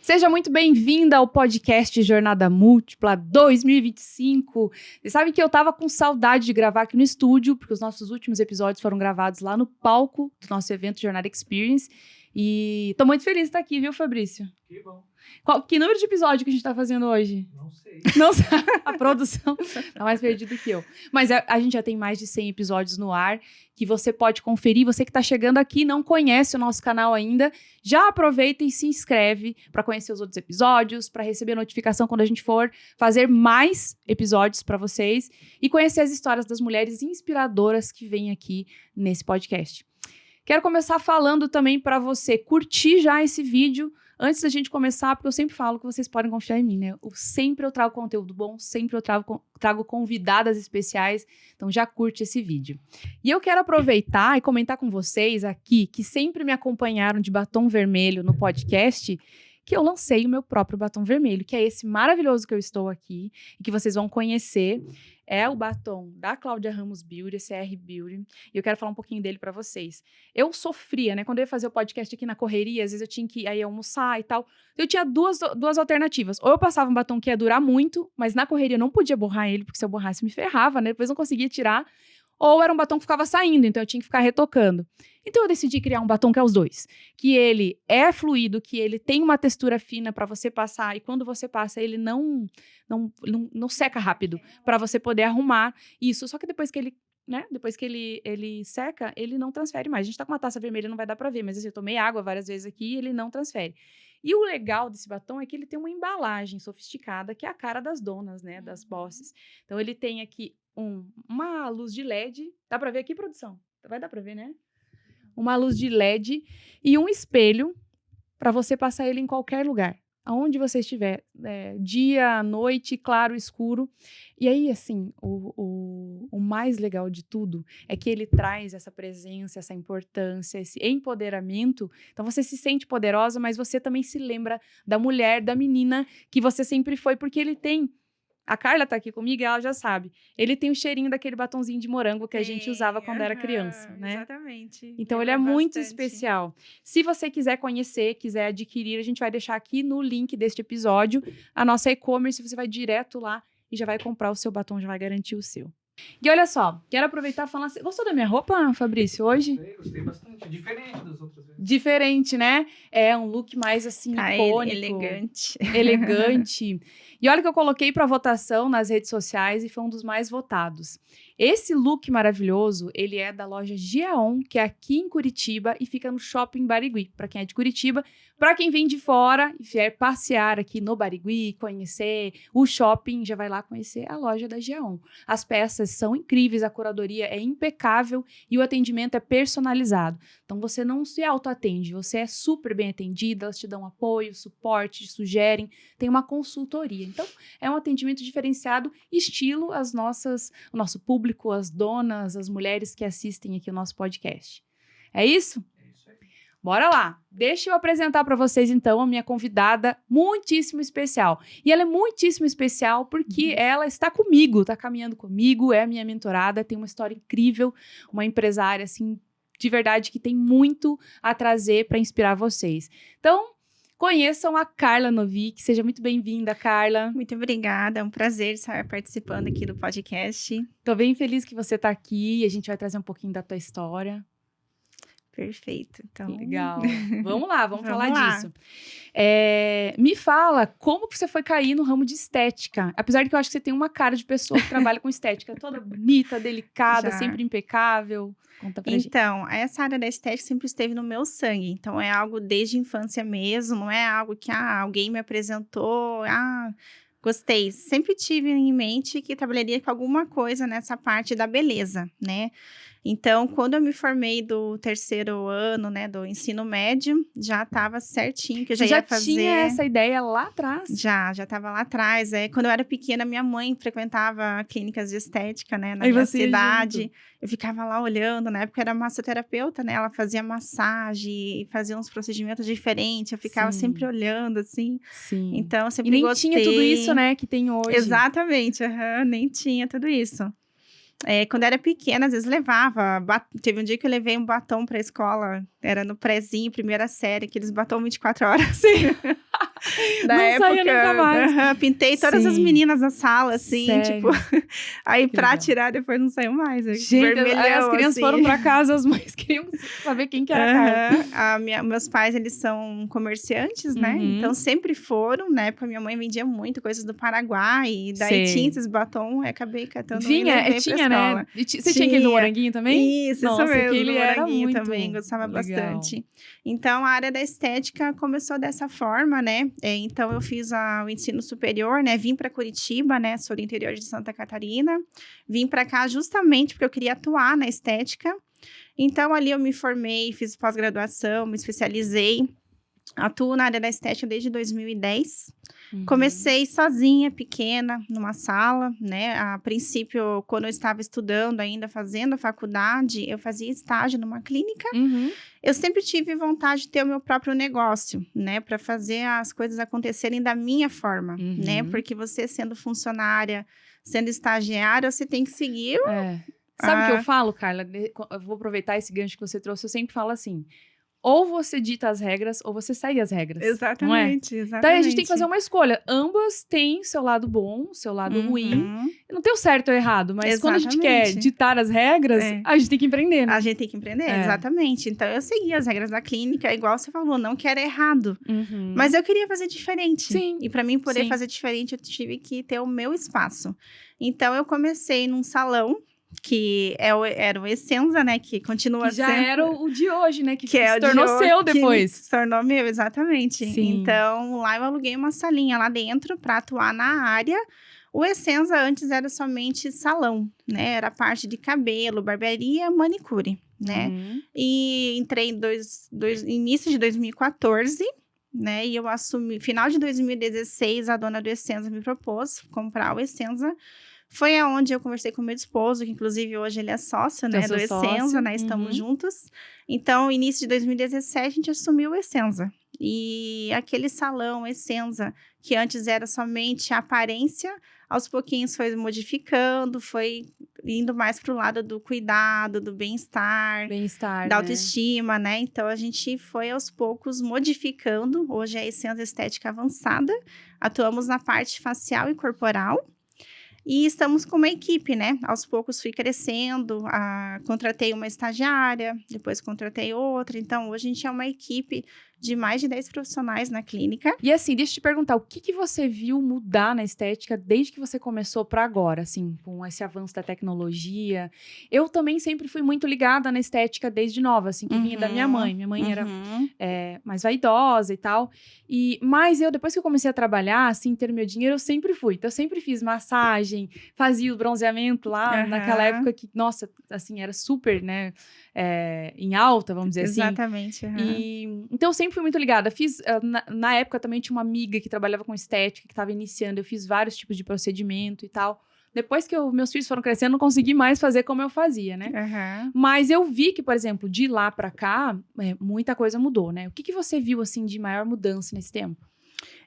Seja muito bem-vinda ao podcast Jornada Múltipla 2025. Vocês sabem que eu tava com saudade de gravar aqui no estúdio, porque os nossos últimos episódios foram gravados lá no palco do nosso evento Jornada Experience. E tô muito feliz de estar aqui, viu, Fabrício? Que bom. Que número de episódio que a gente tá fazendo hoje? Não sei. Não sei. A produção tá mais perdida que eu. Mas a gente já tem mais de 100 episódios no ar, que você pode conferir. Você que tá chegando aqui e não conhece o nosso canal ainda, já aproveita e se inscreve para conhecer os outros episódios, para receber notificação quando a gente for fazer mais episódios para vocês e conhecer as histórias das mulheres inspiradoras que vêm aqui nesse podcast. Quero começar falando também para você curtir já esse vídeo antes da gente começar, porque eu sempre falo que vocês podem confiar em mim, né? Sempre eu trago conteúdo bom, sempre eu trago convidadas especiais, então já curte esse vídeo. E eu quero aproveitar e comentar com vocês aqui, que sempre me acompanharam de batom vermelho no podcast, que eu lancei o meu próprio batom vermelho, que é esse maravilhoso que eu estou aqui, e que vocês vão conhecer. É o batom da Cláudia Ramos Beauty, CR Beauty, e eu quero falar um pouquinho dele pra vocês. Eu sofria, né, quando eu ia fazer o podcast aqui na correria, às vezes eu tinha que ir aí almoçar e tal, eu tinha duas alternativas, ou eu passava um batom que ia durar muito, mas na correria eu não podia borrar ele, porque se eu borrasse me ferrava, né, depois eu não conseguia tirar, ou era um batom que ficava saindo, então eu tinha que ficar retocando. Então eu decidi criar um batom que é os dois, que ele é fluido, que ele tem uma textura fina para você passar, e quando você passa ele não seca rápido, para você poder arrumar isso. Só que depois que ele, né, ele seca, ele não transfere mais. A gente tá com uma taça vermelha, não vai dar para ver, mas assim, eu tomei água várias vezes aqui e ele não transfere. E o legal desse batom é que ele tem uma embalagem sofisticada, que é a cara das donas, né, das bosses. Então ele tem aqui uma luz de LED, dá pra ver aqui, produção? Vai dar pra ver, né? Uma luz de LED e um espelho para você passar ele em qualquer lugar, aonde você estiver, dia, noite, claro, escuro. E aí, assim, o mais legal de tudo é que ele traz essa presença, essa importância, esse empoderamento. Então você se sente poderosa, mas você também se lembra da mulher, da menina que você sempre foi, porque ele tem... A Carla tá aqui comigo e ela já sabe. Ele tem o cheirinho daquele batonzinho de morango que a gente usava quando era criança, né? Exatamente. Então ele é muito especial. Se você quiser conhecer, quiser adquirir, a gente vai deixar aqui no link deste episódio a nossa e-commerce. Você vai direto lá e já vai comprar o seu batom, já vai garantir o seu. E olha só, quero aproveitar e falar assim, gostou da minha roupa, Fabrício, hoje? Gostei bastante. Diferente das outras vezes. Diferente, né? É um look mais assim, icônico. Elegante. Elegante. E olha que eu coloquei para votação nas redes sociais e foi um dos mais votados. Esse look maravilhoso, ele é da loja Giaon, que é aqui em Curitiba e fica no Shopping Barigui. Para quem é de Curitiba, para quem vem de fora e vier passear aqui no Barigui, conhecer o shopping, já vai lá conhecer a loja da Giaon. As peças são incríveis, a curadoria é impecável e o atendimento é personalizado. Então você não se autoatende, você é super bem atendida, elas te dão apoio, suporte, te sugerem, tem uma consultoria. Então é um atendimento diferenciado, estilo o nosso público, as donas, as mulheres que assistem aqui o nosso podcast. É isso? É isso aí. Bora lá! Deixa eu apresentar para vocês, então, a minha convidada muitíssimo especial. E ela é muitíssimo especial porque ela está comigo, está caminhando comigo, é a minha mentorada, tem uma história incrível, uma empresária, assim, de verdade, que tem muito a trazer para inspirar vocês. Então, conheçam a Carla Novick. Seja muito bem-vinda, Carla. Muito obrigada, é um prazer estar participando aqui do podcast. Tô bem feliz que você tá aqui e a gente vai trazer um pouquinho da tua história. Perfeito. Então... Legal. Vamos lá, vamos falar lá. disso. Me fala, como que você foi cair no ramo de estética? Apesar de que eu acho que você tem uma cara de pessoa que trabalha com estética, toda bonita, delicada, Já. sempre impecável. Conta pra gente. Então, essa área da estética sempre esteve no meu sangue. Então, é algo desde a infância mesmo, não é algo que alguém me apresentou, gostei. Sempre tive em mente que trabalharia com alguma coisa nessa parte da beleza, né? Então, quando eu me formei do 3º ano, né, do ensino médio, já estava certinho que eu já ia fazer. Já tinha essa ideia lá atrás? Já estava lá atrás. Quando eu era pequena, minha mãe frequentava clínicas de estética, né, na minha cidade. Junto. Eu ficava lá olhando, na época era massoterapeuta, né, ela fazia massagem, fazia uns procedimentos diferentes, eu ficava sempre olhando, assim. Sim. Então, eu sempre nem gostei. tinha tudo isso, né, que tem hoje. Exatamente, nem tinha tudo isso. Quando eu era pequena, às vezes levava. Teve um dia que eu levei um batom pra escola. Era no prézinho, primeira série, aqueles batom 24 horas. Da Não época. saía nunca mais. Pintei todas as Sim. meninas da sala, assim, Sério? tipo. Aí pra legal. tirar depois não saiu mais. Gente, aí as Vermelhão, crianças assim. foram pra casa, as mães queriam saber quem que era a Carla. Meus pais, eles são comerciantes, né? Uhum. Então, sempre foram. Na época, minha mãe vendia muito coisas do Paraguai. E daí Sei. tinha esses batom, eu acabei catando e Vinha, levei pra tinha, né? escola. E você tinha aquele do Tinha. moranguinho também? Isso Nossa, mesmo, aquele do era moranguinho muito também, gostava legal. bastante. Então, a área da estética começou dessa forma, né? Então, eu fiz o ensino superior, né? Vim para Curitiba, né? Sou do interior de Santa Catarina. Vim para cá justamente porque eu queria atuar na estética. Então, ali eu me formei, fiz pós-graduação, me especializei. Atuo na área da estética desde 2010. Comecei sozinha, pequena, numa sala, né? A princípio, quando eu estava estudando ainda, fazendo a faculdade, eu fazia estágio numa clínica. Eu sempre tive vontade de ter o meu próprio negócio, né? Para fazer as coisas acontecerem da minha forma, né? Porque você sendo funcionária, sendo estagiária, você tem que seguir. Sabe o que eu falo, Carla? Eu vou aproveitar esse gancho que você trouxe. Eu sempre falo assim: ou você dita as regras, ou você segue as regras. Exatamente, não é? exatamente. Então a gente tem que fazer uma escolha. Ambas têm seu lado bom, seu lado ruim. Não tem o certo ou errado, mas quando a gente quer ditar as regras, a gente tem que empreender, né? A gente tem que empreender, exatamente. Então, eu segui as regras da clínica, igual você falou, não que era errado. Mas eu queria fazer diferente. Sim. E para mim poder fazer diferente, eu tive que ter o meu espaço. Então, eu comecei num salão, que era o Essenza, né? Que continua que já sendo... era o de hoje, né? Que é se tornou seu depois. Se tornou meu, exatamente. Sim. Então, lá eu aluguei uma salinha lá dentro para atuar na área. O Essenza antes era somente salão, né? Era parte de cabelo, barbearia, manicure, né? E entrei em início de 2014, né? E eu assumi, final de 2016, a dona do Essenza me propôs comprar o Essenza. Foi aonde eu conversei com meu esposo, que inclusive hoje ele é sócio, né, do Essenza, né, estamos juntos. Então, início de 2017, a gente assumiu o Essenza. E aquele salão Essenza, que antes era somente a aparência, aos pouquinhos foi modificando, foi indo mais para o lado do cuidado, do bem-estar, da autoestima, né? Então, a gente foi aos poucos modificando. Hoje é a Essenza Estética Avançada. Atuamos na parte facial e corporal. E estamos com uma equipe, né? Aos poucos fui crescendo, contratei uma estagiária, depois contratei outra. Então, hoje a gente é uma equipe de mais de 10 profissionais na clínica. E assim, deixa eu te perguntar, o que você viu mudar na estética desde que você começou para agora, assim, com esse avanço da tecnologia? Eu também sempre fui muito ligada na estética desde nova, assim, que vinha da minha mãe. Minha mãe era mais vaidosa e tal. Mas depois que eu comecei a trabalhar, assim, ter meu dinheiro, eu sempre fui. Então, eu sempre fiz massagem, fazia o bronzeamento lá, naquela época que, nossa, assim, era super, né, em alta, vamos dizer assim. Exatamente. Então, eu sempre fui muito ligada. Fiz, na época também tinha uma amiga que trabalhava com estética, que estava iniciando. Eu fiz vários tipos de procedimento e tal. Depois que meus filhos foram crescendo, eu não consegui mais fazer como eu fazia, né? Mas eu vi que, por exemplo, de lá pra cá, muita coisa mudou, né? O que você viu, assim, de maior mudança nesse tempo?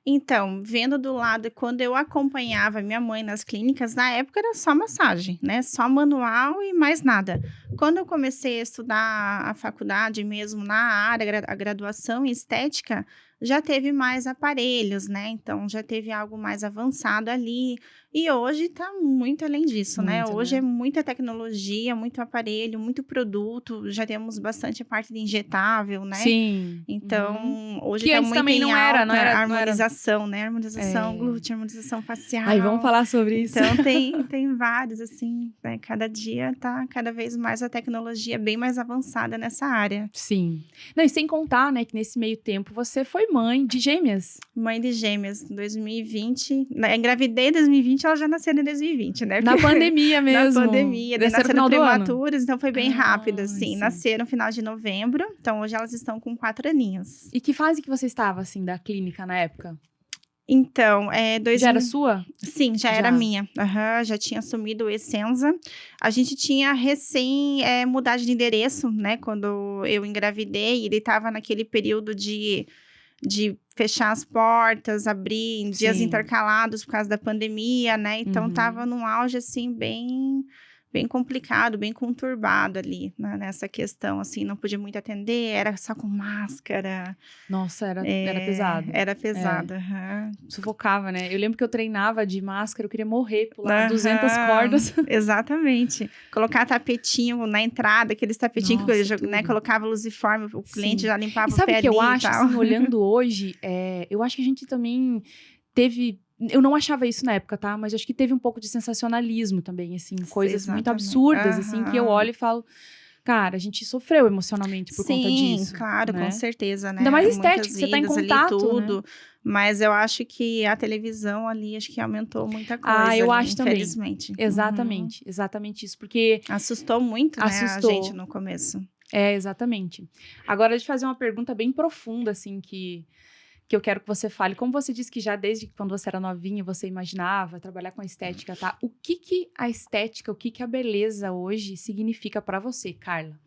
Então, vendo do lado, quando eu acompanhava minha mãe nas clínicas, na época era só massagem, né? Só manual e mais nada. Quando eu comecei a estudar a faculdade mesmo na área, a graduação em estética, já teve mais aparelhos, né? Então, já teve algo mais avançado ali. E hoje tá muito além disso, né? Hoje é muita tecnologia, muito aparelho, muito produto. Já temos bastante a parte de injetável, né? Sim. Então, hoje que tá antes muito também em não alta era, harmonização, né? Harmonização glútea, harmonização facial. Aí, vamos falar sobre isso. Então, tem vários, assim, né? Cada dia tá cada vez mais a tecnologia bem mais avançada nessa área. Sim. Não, e sem contar, né, que nesse meio tempo você foi mãe de gêmeas. Mãe de gêmeas, 2020. Engravidei em 2020, ela já nasceu em 2020, né? Na pandemia mesmo. Na pandemia. Nasceram prematuras, então foi bem rápido, assim. Sim. Nasceram no final de novembro, então hoje elas estão com 4 aninhos. E que fase que você estava, assim, da clínica na época? Então, Já era sua? Sim, já era minha. Já tinha assumido o Essenza. A gente tinha recém mudado de endereço, né? Quando eu engravidei, ele estava naquele período de fechar as portas, abrir em dias intercalados por causa da pandemia, né? Então, tava num auge, assim, bem bem complicado, bem conturbado ali, né, nessa questão, assim, não podia muito atender, era só com máscara. Nossa, era pesado. Era pesado, aham. Sufocava, né? Eu lembro que eu treinava de máscara, eu queria morrer, pular 200 cordas. Exatamente. Colocar tapetinho na entrada, aqueles tapetinhos que Nossa, né, tudo. colocava luziforme, o cliente Sim. já limpava E o sabe pé o que eu ali e acho, tal. assim, olhando hoje? Eu acho que a gente também teve... Eu não achava isso na época, tá? Mas eu acho que teve um pouco de sensacionalismo também, assim. Coisas muito Exatamente. absurdas, assim, que eu Aham. olho e falo... Cara, a gente sofreu emocionalmente por conta disso. Sim, claro, com né? certeza, né? Ainda mais Muitas estética, você tá em vidas ali, contato, tudo. né? Mas eu acho que a televisão ali, acho que aumentou muita coisa Eu ali, acho também. infelizmente. Uhum. Exatamente isso. Porque Assustou muito, né, a assustou. gente no começo. Exatamente. Agora, deixa eu fazer uma pergunta bem profunda, assim, que eu quero que você fale. Como você disse que já desde quando você era novinha, você imaginava trabalhar com a estética, tá? O que a estética, o que a beleza hoje significa pra você, Carla?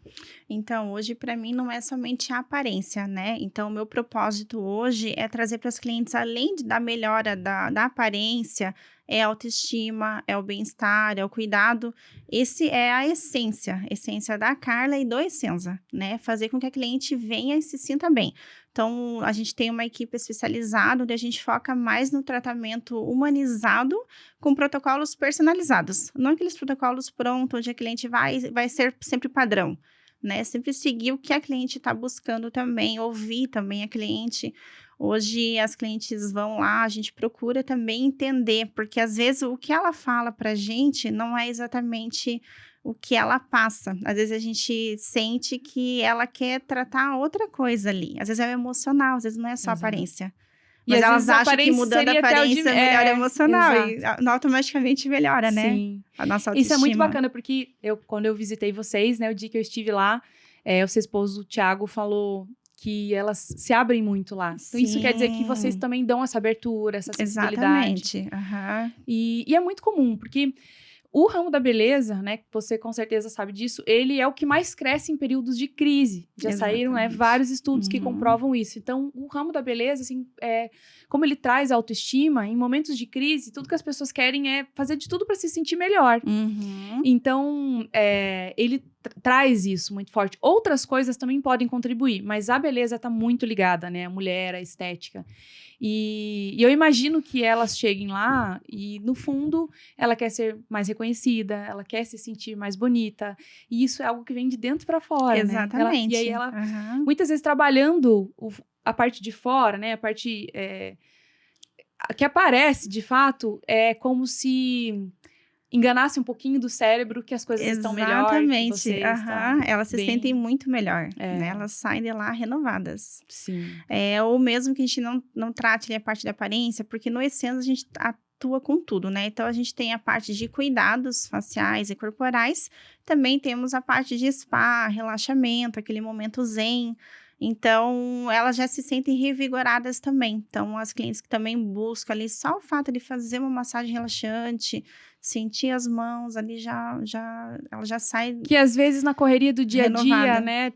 Então, hoje, para mim, não é somente a aparência, né? Então, o meu propósito hoje é trazer para os clientes, além da melhora da aparência, é a autoestima, é o bem-estar, é o cuidado. Esse é a essência da Carla e do Essenza, né? Fazer com que a cliente venha e se sinta bem. Então, a gente tem uma equipe especializada, onde a gente foca mais no tratamento humanizado, com protocolos personalizados. Não aqueles protocolos prontos, onde a cliente vai ser sempre padrão, né? Sempre seguir o que a cliente está buscando também, ouvir também a cliente. Hoje, as clientes vão lá, a gente procura também entender, porque às vezes o que ela fala pra gente não é exatamente o que ela passa. Às vezes a gente sente que ela quer tratar outra coisa ali. Às vezes é emocional, às vezes não é só Exato. aparência. E Mas às elas vezes a acham que aparência mudando a seria até o aparência de- melhora emocional. exato. E automaticamente melhora, né? Sim. A nossa autoestima. Isso é muito bacana, porque quando eu visitei vocês, né, o dia que eu estive lá, o seu esposo, o Thiago, falou que elas se abrem muito lá. Então, isso quer dizer que vocês Sim. também dão essa abertura, essa sensibilidade. Exatamente. Aham. E é muito comum, porque o ramo da beleza, né, que você com certeza sabe disso, ele é o que mais cresce em períodos de crise. Já saíram, Exatamente. vários estudos que Uhum. comprovam isso. Então, o ramo da beleza, assim, como ele traz autoestima, em momentos de crise, tudo que as pessoas querem é fazer de tudo para se sentir melhor. Uhum. Então, ele traz isso muito forte. Outras coisas também podem contribuir, mas a beleza está muito ligada, né? A mulher, a estética. E eu imagino que elas cheguem lá e, no fundo, ela quer ser mais reconhecida, ela quer se sentir mais bonita. E isso é algo que vem de dentro para fora, Exatamente. né? E aí ela, Aham. muitas vezes, trabalhando a parte de fora, né? A parte que aparece, de fato, é como se enganasse um pouquinho do cérebro que as coisas estão melhor, que Exatamente. você está Aham. Elas se bem. sentem muito melhor, né? Elas saem de lá renovadas. Sim. Ou mesmo que a gente não trate ali a parte da aparência, porque no Essenza a gente atua com tudo, né? Então, a gente tem a parte de cuidados faciais e corporais, também temos a parte de spa, relaxamento, aquele momento zen. Então, elas já se sentem revigoradas também. Então, as clientes que também buscam ali só o fato de fazer uma massagem relaxante, sentir as mãos ali, ela já sai Que às vezes na correria do dia a dia, renovada. né,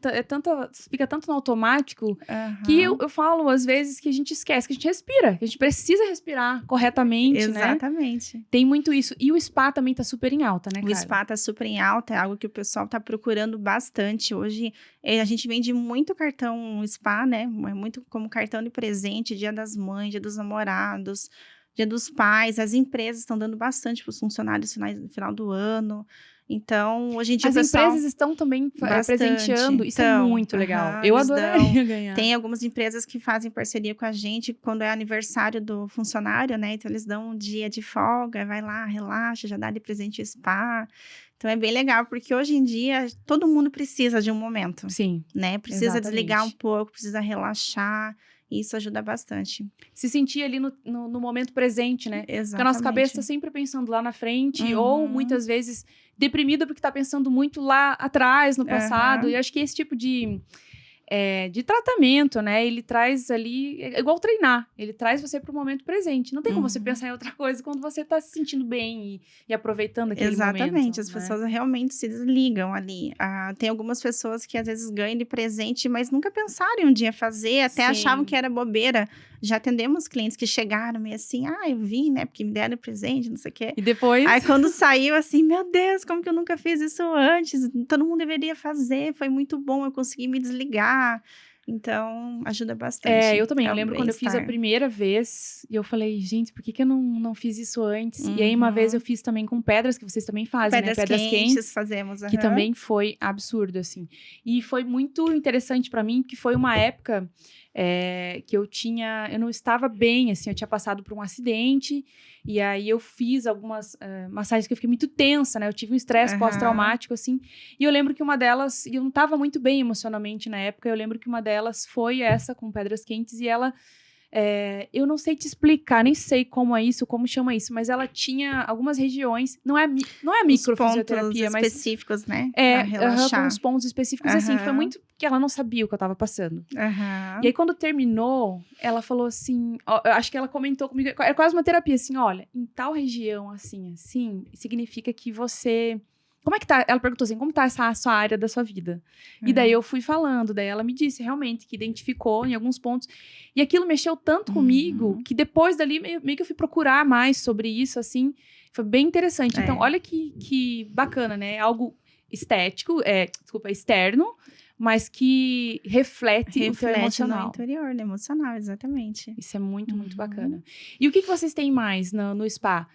fica tanto no automático, que Aham. eu falo às vezes que a gente esquece, que a gente respira, que a gente precisa respirar corretamente, né? Exatamente. Tem muito isso. E o spa também tá super em alta, né, O Carla? spa tá super em alta, é algo que o pessoal tá procurando bastante. Hoje, a gente vende muito cartão spa, né? É muito como cartão de presente, Dia das Mães, Dia dos Namorados, Dia dos Pais. As empresas estão dando bastante para os funcionários no final do ano. Então, hoje em dia As o pessoal... empresas estão também Bastante. presenteando. Isso é Então, muito legal. aham, Eu eles adoraria ganhar. Tem algumas empresas que fazem parceria com a gente quando é aniversário do funcionário, né? Então, eles dão um dia de folga, vai lá, relaxa, já dá de presente o spa. Então, é bem legal, porque hoje em dia todo mundo precisa de um momento, Sim, né? Precisa exatamente. desligar um pouco, precisa relaxar. E isso ajuda bastante. Se sentir ali no momento presente, né? Exatamente. Porque a nossa cabeça tá sempre pensando lá na frente, Uhum. ou muitas vezes deprimida porque tá pensando muito lá atrás, no passado. Aham. E acho que esse tipo de de tratamento, né? Ele traz ali, é igual treinar, ele traz você para o momento presente. Não tem como você pensar em outra coisa quando você tá se sentindo bem e aproveitando aquele momento. Exatamente, as né? pessoas realmente se desligam ali. Tem algumas pessoas que às vezes ganham de presente, mas nunca pensaram em um dia fazer, até Sim. achavam que era bobeira. Já atendemos clientes que chegaram meio assim, eu vim, né, porque me deram presente, não sei o quê. E depois... Aí quando saiu assim, meu Deus, como que eu nunca fiz isso antes? Todo mundo deveria fazer, foi muito bom, eu consegui me desligar. Então, ajuda bastante. Eu também. É Eu o lembro quando eu fiz a bem-estar. primeira vez, e eu falei, gente, por que eu não fiz isso antes? E aí, uma vez eu fiz também com pedras, que vocês também fazem, né? Pedras quentes. Fazemos, Que também foi absurdo, assim. E foi muito interessante pra mim, que foi uma época que eu não estava bem, assim, eu tinha passado por um acidente, e aí eu fiz algumas massagens que eu fiquei muito tensa, né? Eu tive um estresse pós-traumático, assim, e eu lembro que uma delas, e eu não estava muito bem emocionalmente na época, eu lembro que uma delas foi essa, com pedras quentes, e ela... eu não sei te explicar, nem sei como é isso, como chama isso, mas ela tinha algumas regiões, não é microfisioterapia, mas específicos, né? pra Pra com relaxar. uns pontos específicos, assim, foi muito que ela não sabia o que eu tava passando. E aí, quando terminou, ela falou assim, eu acho que ela comentou comigo, era quase uma terapia, assim, olha, em tal região, assim, significa que você... Como é que tá? Ela perguntou assim, como tá essa sua área da sua vida? E daí eu fui falando, daí ela me disse realmente que identificou em alguns pontos. E aquilo mexeu tanto comigo, que depois dali meio que eu fui procurar mais sobre isso, assim. Foi bem interessante. Então, olha que bacana, né? Algo estético, externo, mas que reflete o teu emocional. no interior, no emocional, exatamente. Isso é muito, muito bacana. E o que vocês têm mais no spa?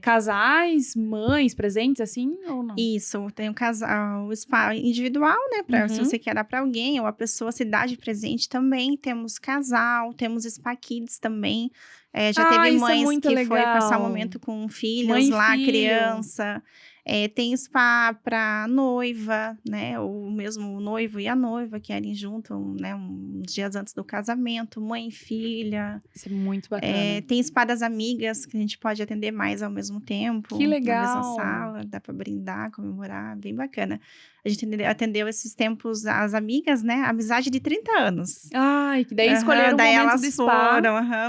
Casais, mães presentes, assim, ou não? Isso, tem o spa individual, né? Se você quer dar pra alguém, ou a pessoa se dá de presente também. Temos casal, temos spa kids também. Já teve mães que foi passar um momento com filhos Mãe e lá, filho. criança. Tem spa pra noiva, né? Ou mesmo o noivo e a noiva querem junto, né? Uns dias antes do casamento, mãe e filha. Isso é muito bacana. Tem spa das amigas, que a gente pode atender mais ao mesmo tempo. Que legal! Na mesma sala, dá pra brindar, comemorar, bem bacana. A gente atendeu esses tempos as amigas, né? Amizade de 30 anos. Ai, que daí escolheram o momento do spa.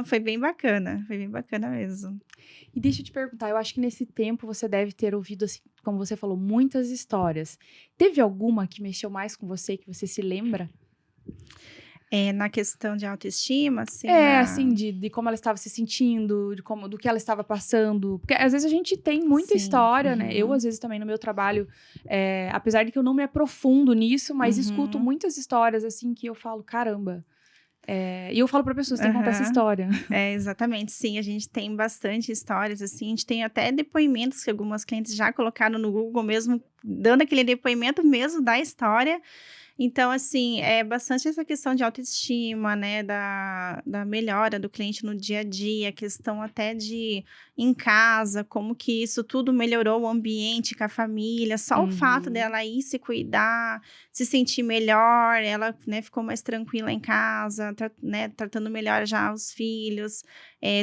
Foi bem bacana mesmo. E deixa eu te perguntar, eu acho que nesse tempo você deve ter ouvido, assim, como você falou, muitas histórias. Teve alguma que mexeu mais com você, que você se lembra? Na questão de autoestima, assim... assim, de como ela estava se sentindo, do que ela estava passando. Porque, às vezes, a gente tem muita história, né? Eu, às vezes, também, no meu trabalho, apesar de que eu não me aprofundo nisso, mas escuto muitas histórias, assim, que eu falo, caramba... E eu falo para pessoas, tem que contar essa história. Exatamente, sim, a gente tem bastante histórias, assim, a gente tem até depoimentos que algumas clientes já colocaram no Google mesmo, dando aquele depoimento mesmo da história. Então, assim, é bastante essa questão de autoestima, né, da melhora do cliente no dia a dia, questão até de em casa, como que isso tudo melhorou o ambiente com a família, só o fato dela ir se cuidar, se sentir melhor, ela, né, ficou mais tranquila em casa, né, tratando melhor já os filhos,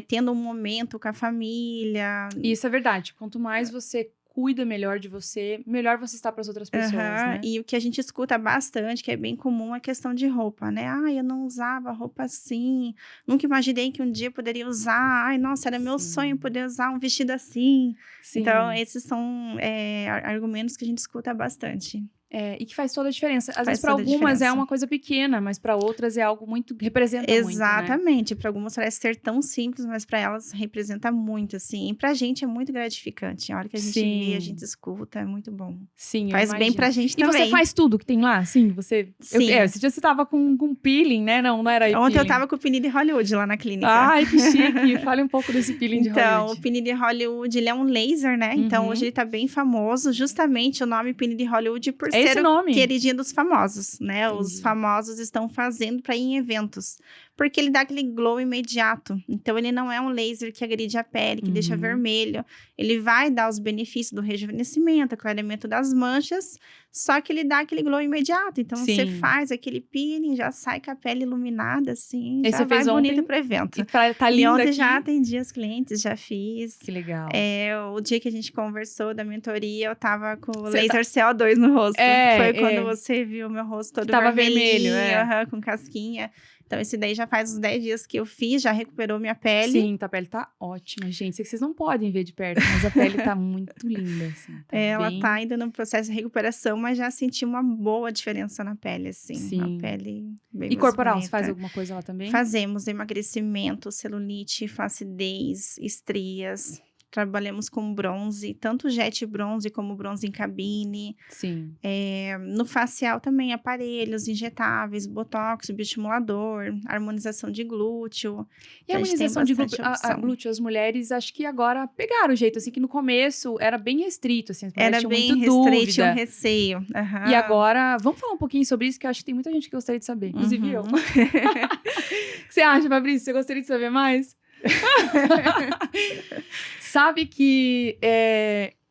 tendo um momento com a família. Isso é verdade, quanto mais você cuida melhor de você, melhor você está para as outras pessoas, né? E o que a gente escuta bastante, que é bem comum, é a questão de roupa, né? Eu não usava roupa assim, nunca imaginei que um dia eu poderia usar. Nossa, era meu sonho poder usar um vestido assim. Sim. Então, esses são argumentos que a gente escuta bastante. E que faz toda a diferença. Às vezes, para algumas é uma coisa pequena, mas para outras é algo muito... representa muito, né? Exatamente. Para algumas parece ser tão simples, mas para elas representa muito, assim. E pra gente é muito gratificante. A hora que a gente vê, a gente escuta, é muito bom. Sim, faz bem pra gente também. E você faz tudo que tem lá? Sim, você... Sim. Esse dia você tava com peeling, né? Não era Ontem peeling. eu tava com o peeling de Hollywood lá na clínica. Ai, que chique. Fale um pouco desse peeling de Hollywood. Então, o peeling de Hollywood, ele é um laser, né? Então, hoje ele tá bem famoso. Justamente o nome peeling de Hollywood por ser o queridinho dos famosos, né? Entendi. Os famosos estão fazendo para ir em eventos. porque ele dá aquele glow imediato. Então, ele não é um laser que agride a pele, que deixa vermelho. Ele vai dar os benefícios do rejuvenescimento, clareamento das manchas, só que ele dá aquele glow imediato. Então, você faz aquele peeling, já sai com a pele iluminada, assim, Aí já você vai fez bonito ontem, pro evento. E tá E linda ontem aqui. já atendi as clientes, já fiz. Que legal. O dia que a gente conversou da mentoria, eu tava com o laser CO2 no rosto. Foi quando você viu meu rosto todo tava vermelhinho, vermelho, com casquinha. Então, esse daí já faz uns 10 dias que eu fiz, já recuperou minha pele. Sim, a pele tá ótima, gente. Sei que vocês não podem ver de perto, mas a pele tá muito linda, assim. Ela tá ainda no processo de recuperação, mas já senti uma boa diferença na pele, assim. Sim. Uma pele bem E corporal, bonita. você faz alguma coisa lá também? Fazemos emagrecimento, celulite, flacidez, estrias. Trabalhamos com bronze, tanto jet bronze como bronze em cabine. Sim. No facial também, aparelhos injetáveis, botox, bioestimulador, harmonização de glúteo. E a harmonização de glúteo, as mulheres, acho que agora pegaram o jeito, assim, que no começo era bem restrito, assim, as mulheres tinham muito dúvida. Tinha um receio. Uhum. E agora, vamos falar um pouquinho sobre isso, que eu acho que tem muita gente que gostaria de saber, inclusive eu. O que você acha, Fabrício? Você gostaria de saber mais? Sabe que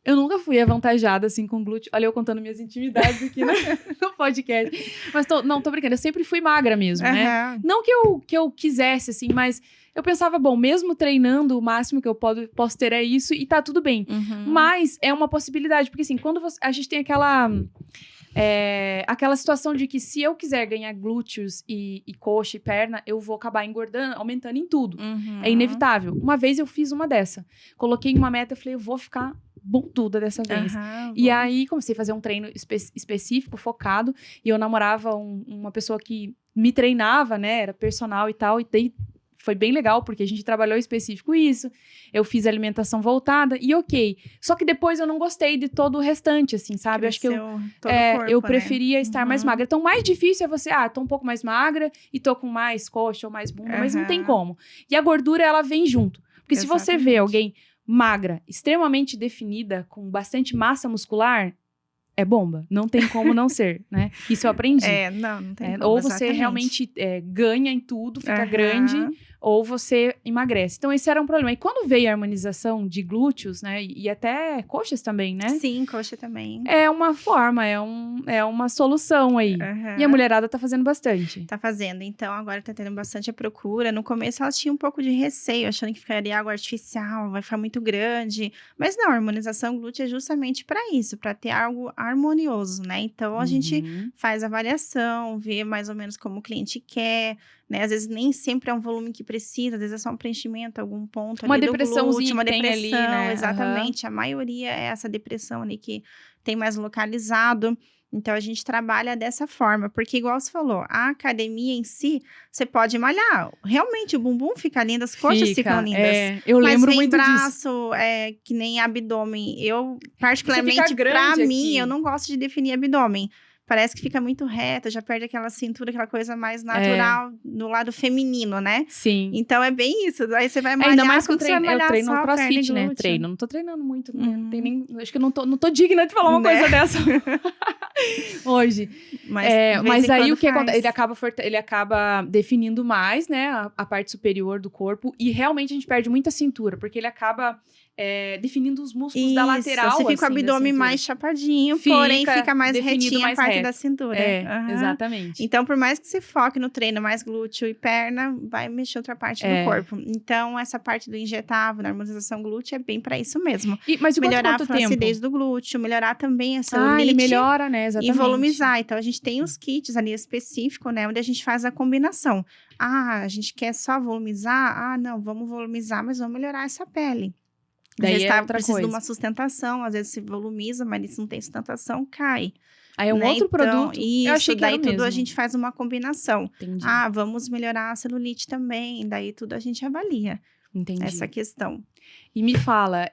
eu nunca fui avantajada, assim, com glúteo. Olha, eu contando minhas intimidades aqui no podcast. Mas tô brincando, eu sempre fui magra mesmo, né? Não que eu quisesse, assim, mas eu pensava, bom, mesmo treinando, o máximo que eu posso ter é isso e tá tudo bem. Mas é uma possibilidade, porque assim, quando a gente tem aquela situação de que se eu quiser ganhar glúteos e coxa e perna, eu vou acabar engordando, aumentando em tudo. É inevitável. Uma vez eu fiz uma dessa. Coloquei uma meta, falei, eu vou ficar bunduda dessa vez. E aí comecei a fazer um treino específico, focado, e eu namorava uma pessoa que me treinava, né, era personal e tal, e daí foi bem legal, porque a gente trabalhou específico isso. Eu fiz alimentação voltada e ok. Só que depois eu não gostei de todo o restante, assim, sabe? Cresceu Acho que eu preferia estar mais magra. Então, mais difícil é você, tô um pouco mais magra e tô com mais coxa ou mais bunda, mas não tem como. E a gordura, ela vem junto. Porque se você vê alguém magra, extremamente definida, com bastante massa muscular, é bomba. Não tem como não ser, né? Isso eu aprendi. Não tem como, ou você realmente ganha em tudo, fica grande, ou você emagrece. Então, esse era um problema. E quando veio a harmonização de glúteos, né? E até coxas também, né? Sim, coxa também. É uma forma, é uma solução aí. E a mulherada tá fazendo bastante. Tá fazendo. Então, agora tá tendo bastante a procura. No começo, elas tinham um pouco de receio, achando que ficaria algo artificial, vai ficar muito grande. Mas não, a harmonização glútea é justamente para isso, para ter algo harmonioso, né? Então, a gente faz avaliação, vê mais ou menos como o cliente quer, né? Às vezes nem sempre é um volume que precisa, às vezes é só um preenchimento, algum ponto ali do glúteo, uma depressão, ali, né? Exatamente. A maioria é essa depressão ali que tem mais localizado. Então, a gente trabalha dessa forma, porque igual você falou, a academia em si, você pode malhar. Realmente, o bumbum fica lindo, as coxas ficam lindas. Eu lembro muito braço, que nem abdômen. Eu, particularmente, pra mim, eu não gosto de definir abdômen. Parece que fica muito reta, já perde aquela cintura, aquela coisa mais natural do lado feminino, né? Sim. Então, é bem isso. Aí você vai malhar, ainda mais que eu treino no CrossFit, né? Não tô treinando muito, né? Tem nem, acho que eu não tô digna de falar uma coisa dessa hoje. Mas aí o que acontece? Ele acaba definindo mais, né? A parte superior do corpo. E realmente a gente perde muita cintura, porque ele acaba definindo os músculos da lateral. Você fica com o abdômen mais chapadinho, porém fica mais retinha a parte da cintura. Exatamente. Então, por mais que você foque no treino mais glúteo e perna, vai mexer outra parte do corpo. Então, essa parte do injetável, na harmonização glútea, é bem pra isso mesmo. Mas melhorar a flacidez do glúteo, melhorar também a celulite. Ele melhora, né? Exatamente. E volumizar. Então, a gente tem os kits ali específicos, né? Onde a gente faz a combinação. A gente quer só volumizar? Não, vamos volumizar, mas vamos melhorar essa pele. Daí precisa de uma sustentação, às vezes se volumiza, mas se não tem sustentação, cai. Aí é um outro produto. Isso, eu achei que daí era tudo mesmo. a gente faz uma combinação. Entendi. Vamos melhorar a celulite também, daí tudo a gente avalia. Entendi. Essa questão. E me fala,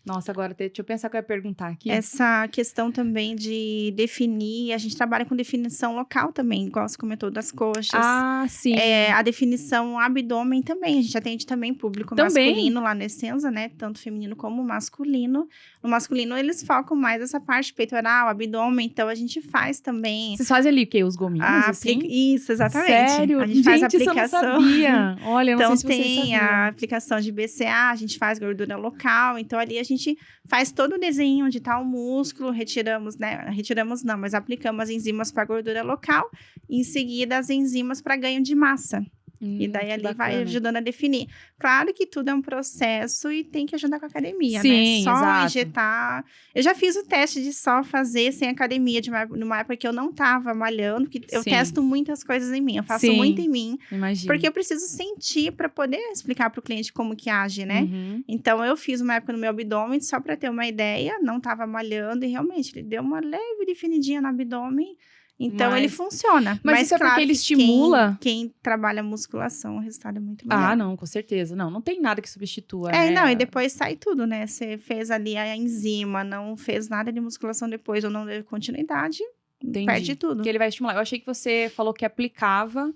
Nossa, agora deixa eu pensar o que eu ia perguntar aqui. Essa questão também de definir, a gente trabalha com definição local também, igual você comentou, das coxas. Ah, sim. A definição abdômen também, a gente atende também público Também? masculino lá na Essenza, né? Tanto feminino como masculino. No masculino, eles focam mais essa parte peitoral, abdômen, então a gente faz também. Vocês fazem ali o quê? Os gominhos, assim? Isso, exatamente. Sério? A gente faz a Gente, isso eu aplicação. não sabia. Olha, eu não Então, sei se vocês tem sabiam. a aplicação de BCA, a gente faz gordura local. Então, ali a gente faz todo o desenho onde está o músculo, retiramos, né? Retiramos não, mas aplicamos as enzimas para gordura local. E em seguida, as enzimas para ganho de massa. E daí que ali vai bacana. ajudando a definir. Claro que tudo é um processo e tem que ajudar com a academia, Sim, né? Só exato. injetar. Eu já fiz o teste de só fazer sem academia, numa época que eu não tava malhando, porque eu Sim. testo muitas coisas em mim, eu faço Sim. muito em mim, Imagina. porque eu preciso sentir para poder explicar para o cliente como que age, né? Uhum. Então eu fiz uma época no meu abdômen, só para ter uma ideia, não tava malhando e realmente ele deu uma leve definidinha no abdômen. Então, ele funciona. Mas isso é claro porque ele que estimula? Quem trabalha musculação, o resultado é muito melhor. Ah, não, com certeza. Não tem nada que substitua, É, né? não, e depois sai tudo, né? Você fez ali a enzima, não fez nada de musculação depois, ou não deu continuidade, Entendi. perde tudo. Porque ele vai estimular. Eu achei que você falou que aplicava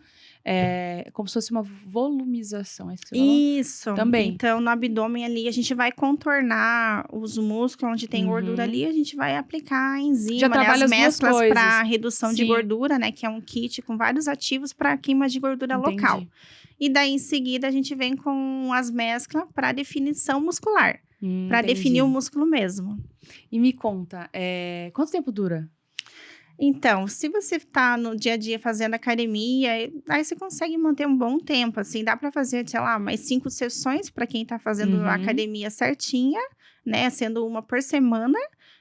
como se fosse uma volumização. É isso que você falou? Isso. Também. Então, no abdômen ali, a gente vai contornar os músculos, onde tem gordura ali, a gente vai aplicar a enzima, Já né? trabalha As as duas mesclas coisas. para redução de Sim. gordura, né? Que é um kit com vários ativos para queima de gordura local. Entendi. E daí, em seguida, a gente vem com as mesclas para definição muscular. Para Entendi. definir o músculo mesmo. E me conta, quanto tempo dura? Então, se você tá no dia a dia fazendo academia, aí você consegue manter um bom tempo, assim, dá para fazer, sei lá, mais 5 sessões para quem tá fazendo a academia certinha, né, sendo uma por semana,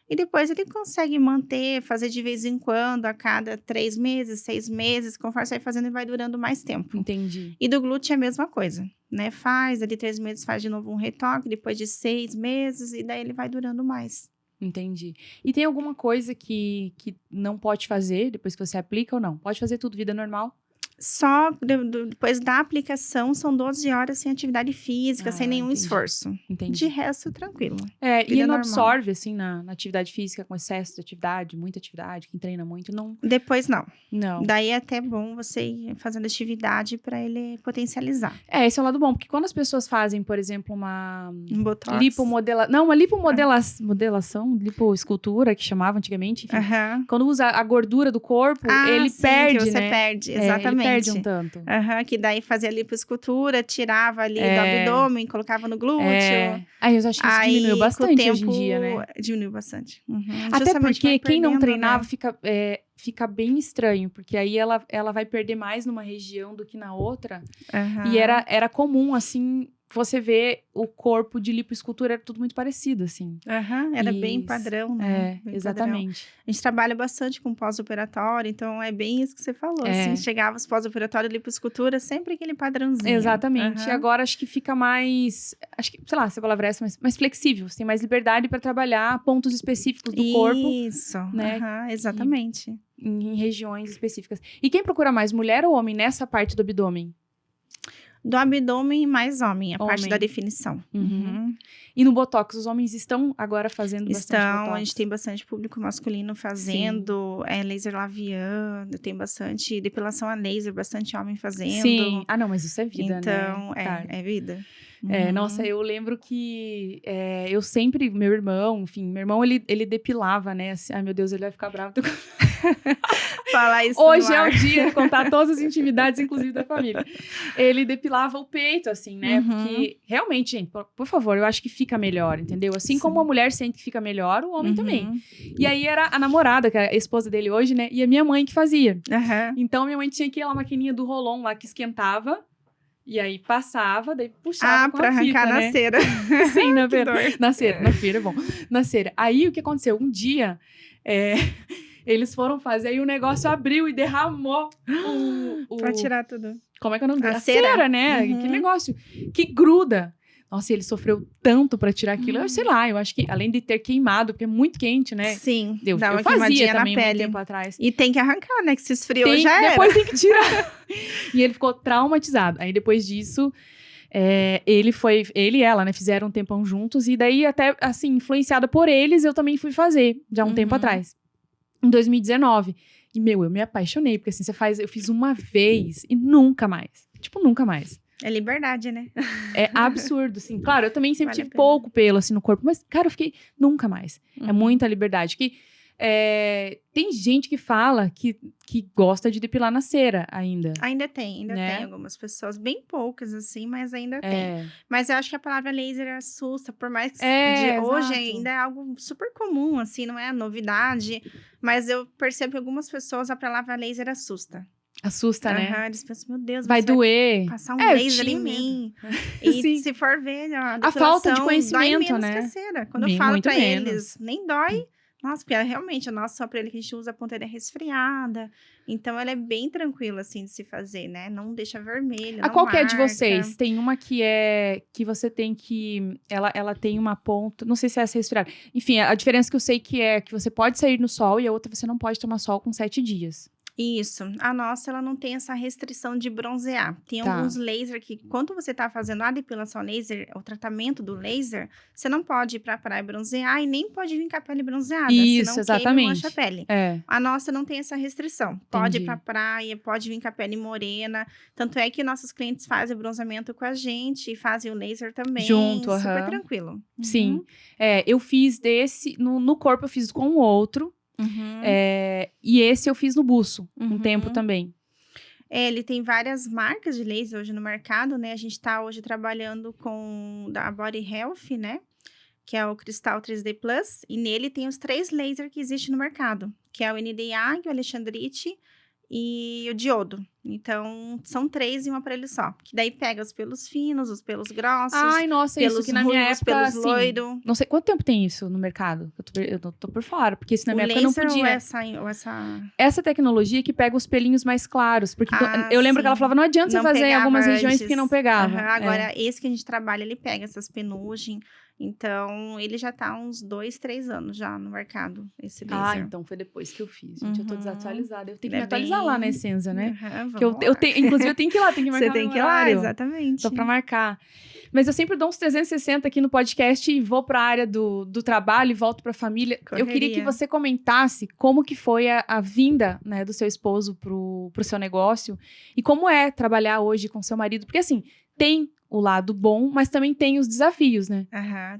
e depois ele consegue manter, fazer de vez em quando, a cada 3 meses, 6 meses, conforme você vai fazendo, ele vai durando mais tempo. Entendi. E do glúteo é a mesma coisa, né, faz, ali 3 meses faz de novo um retoque, depois de 6 meses, e daí ele vai durando mais. Entendi. E tem alguma coisa que não pode fazer depois que você aplica ou não? Pode fazer tudo, vida normal? Só depois da aplicação, são 12 horas sem atividade física, sem nenhum entendi. esforço. Entendi. De resto, tranquilo. E vida não normal. absorve, assim, na atividade física, com excesso de atividade, muita atividade, quem treina muito, não. Depois, não. Não. Daí é até bom você ir fazendo atividade para ele potencializar. Esse é o lado bom, porque quando as pessoas fazem, por exemplo, uma Um botox. uma lipomodelação, lipoescultura, que chamava antigamente, enfim, Aham. quando usa a gordura do corpo, ele sim, perde, que você né? perde, Ele exatamente. perde um tanto. Aham, que daí fazia lipoescultura, tirava ali do abdômen, colocava no glúteo. Aí eu acho que isso Aí, diminuiu com o bastante tempo, hoje em dia, né? Diminuiu bastante. Uhum. Até Justamente porque vai quem não perdendo, treinava né? fica bem estranho, porque aí ela vai perder mais numa região do que na outra. Aham. E era comum, assim, você ver o corpo de lipoescultura, era tudo muito parecido, assim. Aham, era bem Isso. padrão, né? Bem Exatamente. padrão. A gente trabalha bastante com pós-operatório, então é bem isso que você falou. Assim, chegava os pós-operatórios, lipoescultura, sempre aquele padrãozinho. Exatamente. Aham. E agora acho que fica mais, sei lá, se a palavra é essa, mais flexível. Você tem mais liberdade para trabalhar pontos específicos do corpo Isso, né, aham, exatamente. em regiões específicas. E quem procura mais, mulher ou homem, nessa parte do abdômen? Do abdômen mais homem, a parte Homem. da definição. Uhum. E no Botox, os homens estão agora fazendo bastante Botox? A gente tem bastante público masculino fazendo, laser labiando, tem bastante depilação a laser, bastante homem fazendo. Sim. Ah, não, mas isso é vida, então, né? Claro. é vida. Nossa, eu lembro que eu sempre, meu irmão, ele depilava, né? Assim, ai, meu Deus, ele vai ficar bravo. Falar isso Hoje no é ar. o dia de contar todas as intimidades, inclusive da família. Ele depilava o peito, assim, né? Porque, realmente, gente, por favor, eu acho que fica melhor, entendeu? Assim como a mulher sente que fica melhor, o homem também. E aí, era a namorada, que é a esposa dele hoje, né? E a minha mãe que fazia. Aham. Então, minha mãe tinha aquela maquininha do Rolon lá, que esquentava. E aí, passava, daí puxava com pra a fita, arrancar né? na cera. Sim, na Que feira. dor. Na feira é bom. Na cera. Aí, o que aconteceu? Um dia, eles foram fazer e o negócio abriu e derramou o... Pra tirar tudo. Como é que é o nome dele? A A cera. cera, né? Uhum. Que negócio que gruda. Nossa, ele sofreu tanto pra tirar aquilo. Eu sei lá, eu acho que além de ter queimado, porque é muito quente, né? Sim, Eu dá uma fazia queimadinha na também muito pele. tempo atrás. E tem que arrancar, né? Que se esfriou já era. Depois tem que tirar. E ele ficou traumatizado. Aí depois disso, Ele e ela, né, fizeram um tempão juntos. E daí, até, assim, influenciada por eles, eu também fui fazer, já um tempo atrás. Em 2019. E, eu me apaixonei. Porque, assim, eu fiz uma vez e nunca mais. Tipo, nunca mais. É liberdade, né? É absurdo, assim. Claro, eu também sempre tive pouco pelo, assim, no corpo. Mas, cara, eu fiquei nunca mais. É muita liberdade. Tem gente que fala que gosta de depilar na cera ainda. Ainda tem algumas pessoas, bem poucas assim, mas ainda tem. Mas eu acho que a palavra laser assusta, por mais que hoje ainda é algo super comum, assim, não é novidade. Mas eu percebo que algumas pessoas a palavra laser assusta. Assusta, né? Eles pensam, meu Deus, vai doer. Passar um laser em mim. E se for ver, a falta de conhecimento, dói menos né? Que a cera. Quando eu falo pra eles, nem dói. Nossa, porque realmente o nosso aparelho que a gente usa, a ponta é resfriada. Então, ela é bem tranquila, assim, de se fazer, né? Não deixa vermelho, não qual que é marca. de vocês? Tem uma que você tem que... Ela tem uma ponta... Não sei se é essa resfriada. Enfim, a diferença que eu sei que é que você pode sair no sol e a outra você não pode tomar sol com 7 dias. Isso. A nossa, ela não tem essa restrição de bronzear. Tem alguns laser que, quando você tá fazendo a depilação laser, o tratamento do laser, você não pode ir pra praia bronzear e nem pode vir com a pele bronzeada. Isso, senão exatamente. Mancha a pele. A nossa não tem essa restrição. Pode ir pra praia, pode vir com a pele morena. Tanto é que nossos clientes fazem o bronzeamento com a gente e fazem o laser também. Junto, super tranquilo. Sim. Eu fiz desse... No corpo eu fiz com o outro. E esse eu fiz no buço, um tempo também. Ele tem várias marcas de laser hoje no mercado, né? A gente tá hoje trabalhando com da Body Health, né? Que é o Cristal 3D Plus. E nele tem os 3 lasers que existem no mercado. Que é o NDA, o Alexandrite e o diodo. Então, são 3 em um aparelho só. Que daí pega os pelos finos, os pelos grossos. Ai, nossa, pelos isso que na minha época, pelos assim, loiros. Não sei, quanto tempo tem isso no mercado? Eu tô por fora, porque isso na minha época não podia. Essa tecnologia que pega os pelinhos mais claros. Porque eu lembro que ela falava, não adianta você fazer em algumas regiões porque não pegava. Agora, esse que a gente trabalha, ele pega essas penugens. Então, ele já tá há uns 2, 3 anos já no mercado, esse laser. Então foi depois que eu fiz, gente. Eu tô desatualizada. Eu tenho que me atualizar lá na Essenza, né? Inclusive, eu tenho que ir lá, tenho que marcar. Você tem que ir lá, exatamente. Tô pra marcar. Mas eu sempre dou uns 360 aqui no podcast e vou pra área do trabalho e volto pra família. Eu queria que você comentasse como que foi a vinda, né, do seu esposo pro seu negócio e como é trabalhar hoje com seu marido. Porque, assim, tem o lado bom, mas também tem os desafios, né?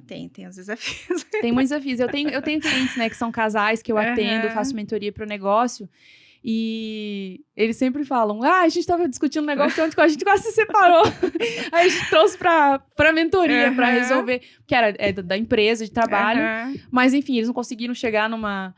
Tem os desafios. Tem muitos desafios. Eu tenho clientes, né, que são casais que eu atendo, faço mentoria pro negócio. E eles sempre falam, a gente tava discutindo um negócio onde a gente quase se separou. Aí a gente trouxe pra mentoria, pra resolver. Que era da empresa de trabalho. Mas, enfim, eles não conseguiram chegar numa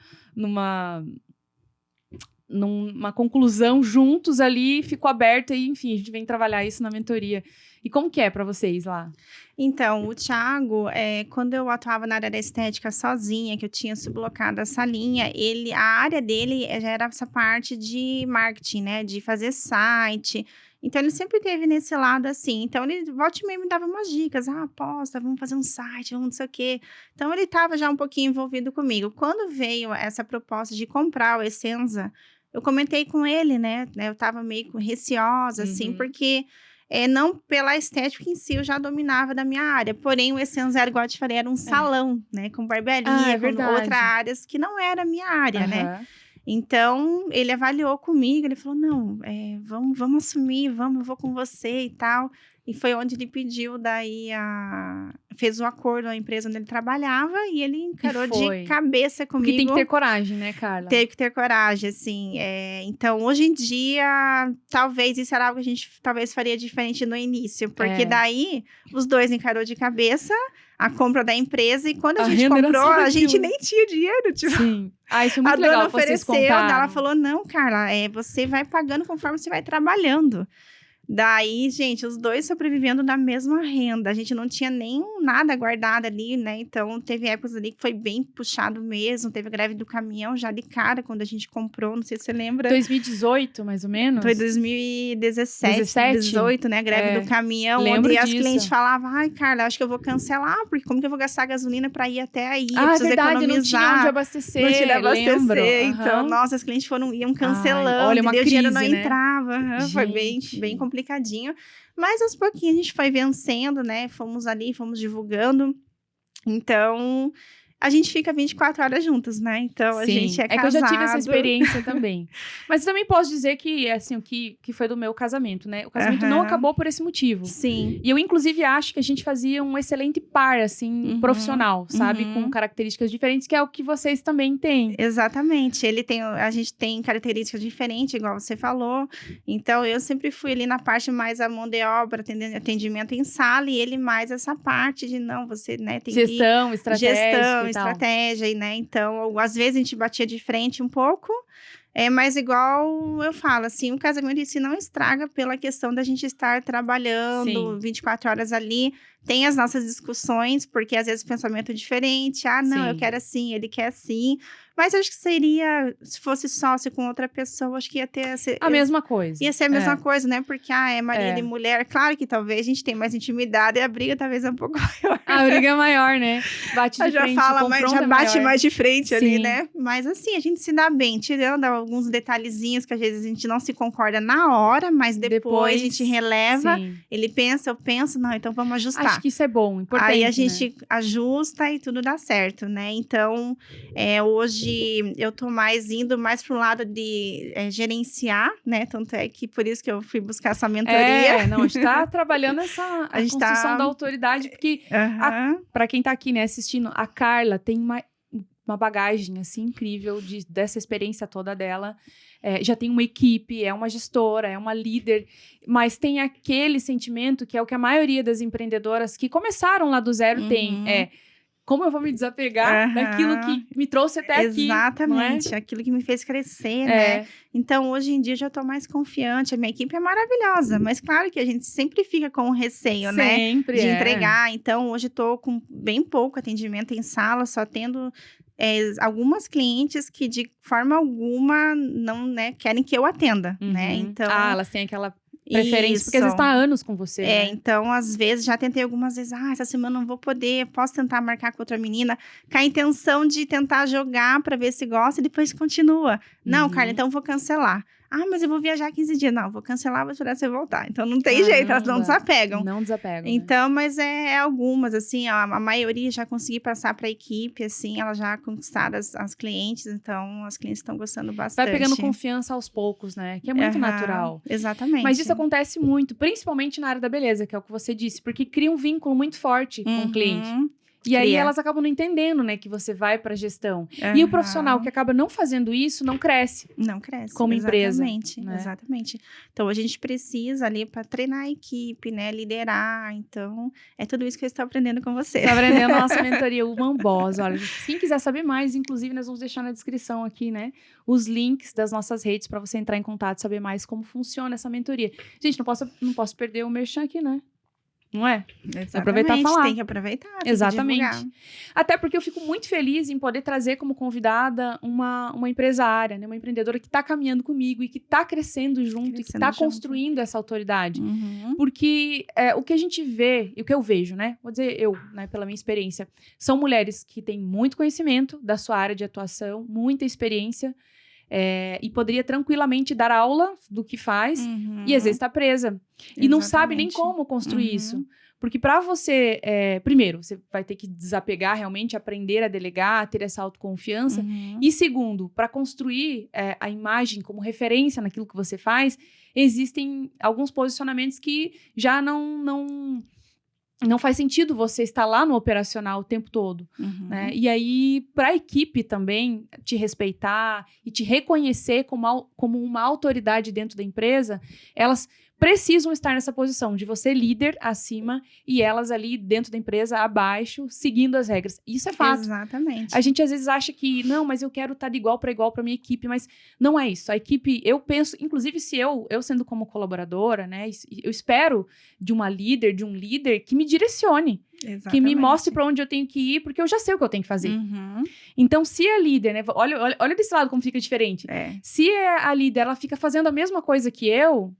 conclusão juntos ali, ficou aberto e, enfim, a gente vem trabalhar isso na mentoria. E como que é pra vocês lá? Então, o Thiago, quando eu atuava na área da estética sozinha, que eu tinha sublocado essa linha, a área dele já era essa parte de marketing, né? De fazer site. Então, ele sempre teve nesse lado assim. Então, ele volta e meia me dava umas dicas. Aposta, vamos fazer um site, vamos não sei o quê. Então, ele estava já um pouquinho envolvido comigo. Quando veio essa proposta de comprar o Essenza, eu comentei com ele, né? Eu estava meio receosa, assim, porque... não pela estética em si, eu já dominava da minha área. Porém, o Essenza, igual eu te falei, era um salão, né? Com barbearia, com outras áreas que não era a minha área, né? Então, ele avaliou comigo, ele falou, não, vamos assumir, eu vou com você e tal. E foi onde ele pediu, daí fez o acordo na empresa onde ele trabalhava e ele encarou de cabeça comigo. Porque tem que ter coragem, né, Carla? Teve que ter coragem, assim. Então, hoje em dia, talvez isso era algo que a gente talvez faria diferente no início. Porque daí, os dois encarou de cabeça a compra da empresa. E quando a gente comprou, a gente nem tinha dinheiro. Tipo, sim. Isso é muito legal. A dona ofereceu, ela falou, não, Carla, você vai pagando conforme você vai trabalhando. Daí, gente, os dois sobrevivendo da mesma renda. A gente não tinha nem nada guardado ali, né? Então, teve épocas ali que foi bem puxado mesmo. Teve a greve do caminhão já de cara, quando a gente comprou. Não sei se você lembra. 2018, mais ou menos? Foi 2017, 2018, né? A greve do caminhão. Lembro onde disso. As clientes falavam, ai, Carla, acho que eu vou cancelar. Porque como que eu vou gastar gasolina pra ir até aí? Eu preciso verdade, economizar. Não tinha onde abastecer. Não tinha onde abastecer. Lembro. Então, nossa, as clientes iam cancelando. Olha, uma e o crise, dinheiro não né? entrava. Foi bem complicado. complicadinho. Mas aos pouquinhos a gente foi vencendo, né? Fomos ali, fomos divulgando. Então, a gente fica 24 horas juntas, né? Então, a gente é que casado. eu já tive essa experiência também. Mas eu também posso dizer que, assim, o que foi do meu casamento, né? O casamento não acabou por esse motivo. Sim. E eu, inclusive, acho que a gente fazia um excelente par, assim, profissional, sabe? Com características diferentes, que é o que vocês também têm. Exatamente. A gente tem características diferentes, igual você falou. Então, eu sempre fui ali na parte mais a mão de obra, atendimento em sala, e ele mais essa parte de, não, você, né, tem Gestão, estratégia, né? Então, às vezes a gente batia de frente um pouco, mas igual eu falo, assim, o casamento em si não estraga pela questão da gente estar trabalhando 24 horas ali. Tem as nossas discussões, porque às vezes o pensamento é diferente. Ah, não, eu quero assim, ele quer assim. Mas acho que seria, se fosse sócio com outra pessoa, acho que ia ter... a mesma coisa. Ia ser a mesma coisa, né? Porque, é marido e mulher. Claro que talvez a gente tenha mais intimidade e a briga talvez é um pouco maior. A briga é maior, né? Bate de frente, já bate mais de frente ali, né? Mas assim, a gente se dá bem, tirando alguns detalhezinhos que às vezes a gente não se concorda na hora, mas depois a gente releva. Ele pensa, eu penso, não, então vamos ajustar. Acho que isso é bom, importante, aí a gente ajusta e tudo dá certo, né? Então, hoje eu tô indo mais pro lado de gerenciar, né? Tanto é que por isso que eu fui buscar essa mentoria. Não, a gente tá trabalhando a construção da autoridade, porque para quem tá aqui, né, assistindo, a Carla tem uma bagagem, assim, incrível dessa experiência toda dela. Já tem uma equipe, é uma gestora, é uma líder, mas tem aquele sentimento que é o que a maioria das empreendedoras que começaram lá do zero tem, como eu vou me desapegar daquilo que me trouxe até aqui. Exatamente, aquilo que me fez crescer, né? Então, hoje em dia, eu já tô mais confiante. A minha equipe é maravilhosa, mas claro que a gente sempre fica com receio, né? De entregar. Então, hoje tô com bem pouco atendimento em sala, só tendo algumas clientes que, de forma alguma, não, né, querem que eu atenda, né? Então... elas têm aquela... preferência, porque às vezes tá há anos com você, né? Então, às vezes, já tentei algumas vezes, essa semana não vou poder, posso tentar marcar com outra menina, com a intenção de tentar jogar pra ver se gosta e depois continua. Não, Carla, então eu vou cancelar. Mas eu vou viajar 15 dias. Não, vou cancelar, vou esperar você voltar. Então, não tem jeito, elas não desapegam. Não desapegam, então, mas algumas, assim, a maioria já consegui passar pra equipe, assim, elas já conquistaram as clientes, então, as clientes estão gostando bastante. Vai pegando confiança aos poucos, né? Que é muito natural. Exatamente. Mas isso acontece muito, principalmente na área da beleza, que é o que você disse, porque cria um vínculo muito forte com o cliente. E aí elas acabam não entendendo, né, que você vai para gestão. E o profissional que acaba não fazendo isso, não cresce. Não cresce. Como empresa. Exatamente. Então, a gente precisa ali para treinar a equipe, né, liderar. Então, é tudo isso que eu estou aprendendo com você. Está aprendendo a nossa mentoria, Woman Boss. Olha, quem quiser saber mais, inclusive, nós vamos deixar na descrição aqui, né, os links das nossas redes para você entrar em contato e saber mais como funciona essa mentoria. Gente, não posso perder o merchan aqui, né? Não é? Exatamente, aproveitar e falar. Tem que aproveitar. Exatamente. Até porque eu fico muito feliz em poder trazer como convidada uma empresária, né? Uma empreendedora que está caminhando comigo e que está crescendo junto e que está construindo essa autoridade. Porque o que a gente vê, e o que eu vejo, né? Vou dizer eu, né? Pela minha experiência, são mulheres que têm muito conhecimento da sua área de atuação, muita experiência, e poderia tranquilamente dar aula do que faz e às vezes está presa. E não sabe nem como construir isso. Porque para você, primeiro, você vai ter que desapegar realmente, aprender a delegar, ter essa autoconfiança. E segundo, para construir a imagem como referência naquilo que você faz, existem alguns posicionamentos que já não faz sentido você estar lá no operacional o tempo todo, né? E aí, para a equipe também te respeitar e te reconhecer como uma autoridade dentro da empresa, elas precisam estar nessa posição de você líder acima e elas ali dentro da empresa abaixo, seguindo as regras. Isso é fato. Exatamente. A gente às vezes acha que, não, mas eu quero estar de igual para minha equipe, mas não é isso. A equipe, eu penso, inclusive se eu sendo como colaboradora, né, eu espero de uma líder, de um líder que me direcione. Exatamente. Que me mostre para onde eu tenho que ir, porque eu já sei o que eu tenho que fazer. Então, se a líder, né, olha desse lado como fica diferente. Se a líder, ela fica fazendo a mesma coisa que eu,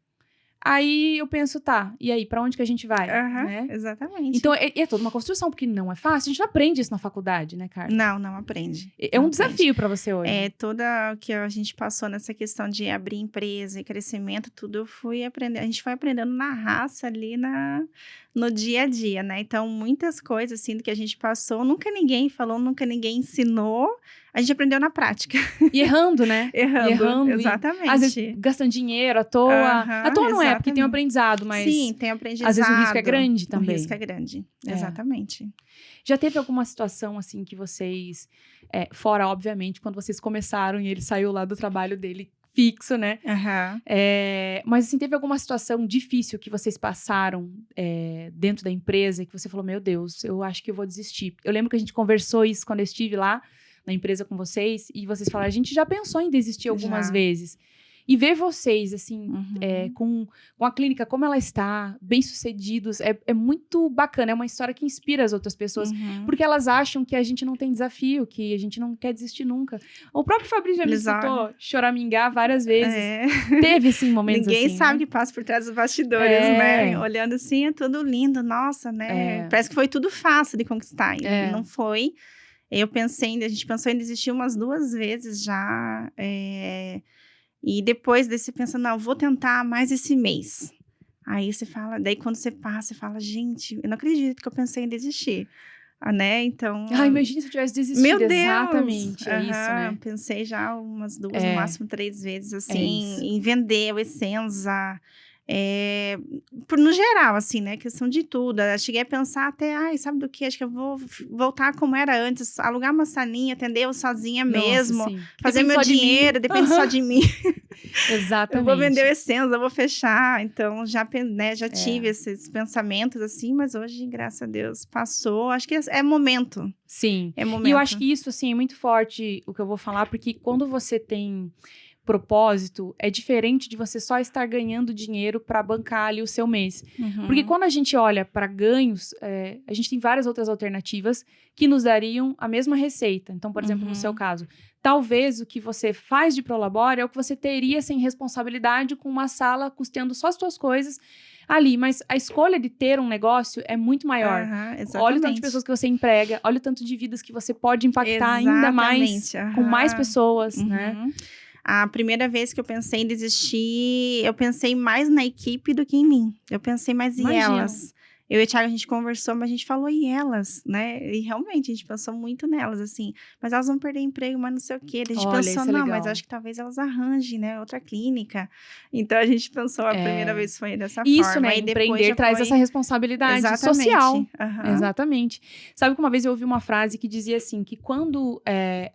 Aí eu penso, tá, e aí, pra onde que a gente vai? Né? Exatamente. Então, é toda uma construção, porque não é fácil. A gente não aprende isso na faculdade, né, Carla? Não aprende. É um desafio pra você hoje. Toda o que a gente passou nessa questão de abrir empresa e crescimento, tudo eu fui aprendendo. A gente foi aprendendo na raça ali no dia a dia, né? Então, muitas coisas assim do que a gente passou, nunca ninguém falou, nunca ninguém ensinou. A gente aprendeu na prática. E errando, né? Errando, exatamente. Às vezes gastando dinheiro à toa. À toa não é, porque tem um aprendizado, mas... Sim, tem aprendizado. Às vezes o risco é grande também. O risco é grande, exatamente. Já teve alguma situação, assim, que vocês... fora, obviamente, quando vocês começaram e ele saiu lá do trabalho dele fixo, né? Mas, assim, teve alguma situação difícil que vocês passaram dentro da empresa e que você falou, meu Deus, eu acho que eu vou desistir. Eu lembro que a gente conversou isso quando eu estive lá na empresa com vocês, e vocês falaram, a gente já pensou em desistir algumas vezes. E ver vocês, assim, com a clínica, como ela está, bem-sucedidos, é muito bacana, é uma história que inspira as outras pessoas, porque elas acham que a gente não tem desafio, que a gente não quer desistir nunca. O próprio Fabrício já me escutou choramingar várias vezes. Teve, sim, momentos Ninguém assim, sabe que passa por trás dos bastidores, né? Olhando assim, é tudo lindo, nossa, né? Parece que foi tudo fácil de conquistar, e não foi. A gente pensou em desistir umas 2 vezes já, e depois desse pensa, não, vou tentar mais esse mês. Aí você fala, daí quando você passa, você fala, gente, eu não acredito que eu pensei em desistir. Né? Então... imagina se eu tivesse desistido. Meu Deus! Exatamente, isso, né? Pensei já umas 2, no máximo 3 vezes, assim, em vender o Essenza. No geral, assim, né? Questão de tudo. Eu cheguei a pensar até, sabe do que? Acho que eu vou voltar como era antes, alugar uma salinha, atender eu sozinha mesmo, fazer meu dinheiro, depende só de mim. Exatamente. Eu vou vender o Essenza, eu vou fechar. Então, já tive esses pensamentos, assim, mas hoje, graças a Deus, passou. Acho que é momento. Sim. É momento. E eu acho que isso, assim, é muito forte o que eu vou falar, porque quando você tem propósito, é diferente de você só estar ganhando dinheiro para bancar ali o seu mês. Porque quando a gente olha para ganhos, a gente tem várias outras alternativas que nos dariam a mesma receita. Então, por exemplo, no seu caso, talvez o que você faz de Prolabore é o que você teria sem responsabilidade com uma sala custeando só as suas coisas ali, mas a escolha de ter um negócio é muito maior. Olha o tanto de pessoas que você emprega, olha o tanto de vidas que você pode impactar ainda mais com mais pessoas, né? A primeira vez que eu pensei em desistir, eu pensei mais na equipe do que em mim. Eu pensei mais em elas. Eu e o Thiago, a gente conversou, mas a gente falou em elas, né? E realmente, a gente pensou muito nelas, assim. Mas elas vão perder emprego, mas não sei o quê. A gente pensou, não, mas acho que talvez elas arranjem, né? Outra clínica. Então, a gente pensou, a primeira vez foi dessa forma. Isso, né? Empreender traz essa responsabilidade social. Exatamente. Sabe que uma vez eu ouvi uma frase que dizia assim, que quando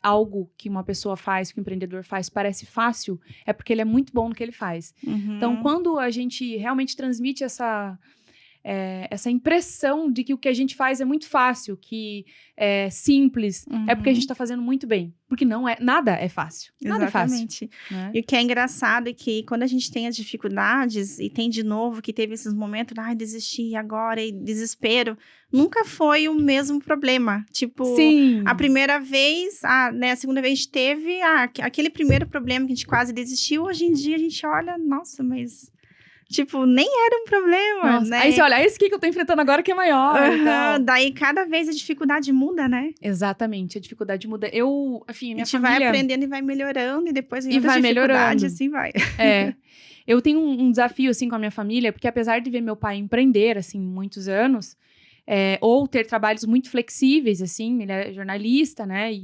algo que uma pessoa faz, que o empreendedor faz, parece fácil, é porque ele é muito bom no que ele faz. Então, quando a gente realmente transmite essa impressão de que o que a gente faz é muito fácil, que é simples, é porque a gente tá fazendo muito bem. Porque nada é fácil. Nada Exatamente. é fácil, né? E o que é engraçado é que quando a gente tem as dificuldades, e tem de novo que teve esses momentos, desisti agora, e desespero, nunca foi o mesmo problema. Tipo, a primeira vez, né, a segunda vez a gente teve aquele primeiro problema que a gente quase desistiu, hoje em dia a gente olha, nossa, mas... Tipo, nem era um problema, né? Aí você olha, esse que eu tô enfrentando agora que é maior. Então. Daí, cada vez a dificuldade muda, né? Exatamente, a dificuldade muda. Minha a gente vai aprendendo e vai melhorando, e depois vem outra dificuldade, assim vai. Eu tenho um desafio, assim, com a minha família, porque apesar de ver meu pai empreender, assim, muitos anos, ou ter trabalhos muito flexíveis, assim, ele é jornalista, né?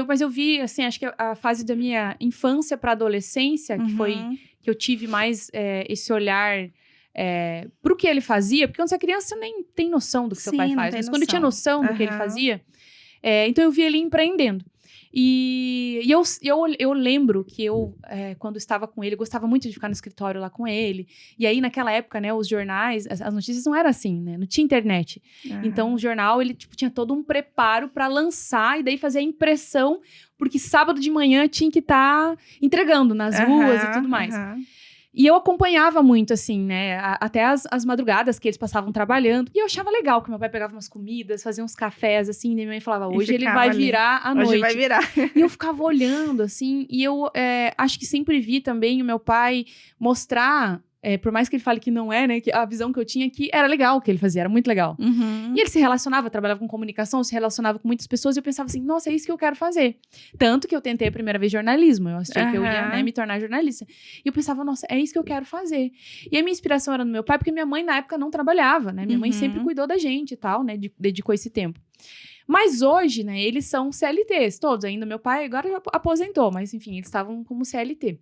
Mas eu vi, assim, acho que a fase da minha infância para adolescência, que foi... que eu tive mais esse olhar pro que ele fazia, porque quando você é criança, você nem tem noção do que seu pai faz. Mas quando eu tinha noção do que ele fazia, então eu vi ele empreendendo. E eu lembro que quando estava com ele, eu gostava muito de ficar no escritório lá com ele. E aí, naquela época, né, os jornais, as notícias não eram assim, né? Não tinha internet. Então, o jornal, ele tinha todo um preparo para lançar e daí fazer a impressão, porque sábado de manhã tinha que estar entregando nas ruas e tudo mais. E eu acompanhava muito, assim, né? Até as madrugadas que eles passavam trabalhando. E eu achava legal que meu pai pegava umas comidas, fazia uns cafés, assim. E minha mãe falava, hoje ele vai virar à noite. Hoje vai virar. E eu ficava olhando, assim. E eu acho que sempre vi também o meu pai mostrar por mais que ele fale que não é, né? Que a visão que eu tinha que era legal o que ele fazia, era muito legal. Uhum. E ele se relacionava, trabalhava com comunicação, se relacionava com muitas pessoas, e eu pensava assim, nossa, é isso que eu quero fazer. Tanto que eu tentei a primeira vez jornalismo, eu achei que eu ia, né, me tornar jornalista. E eu pensava, nossa, é isso que eu quero fazer. E a minha inspiração era no meu pai, porque minha mãe na época não trabalhava, né? Minha mãe sempre cuidou da gente e tal, né? Dedicou esse tempo. Mas hoje, né, eles são CLTs, todos. Ainda meu pai agora já aposentou, mas enfim, eles estavam como CLT.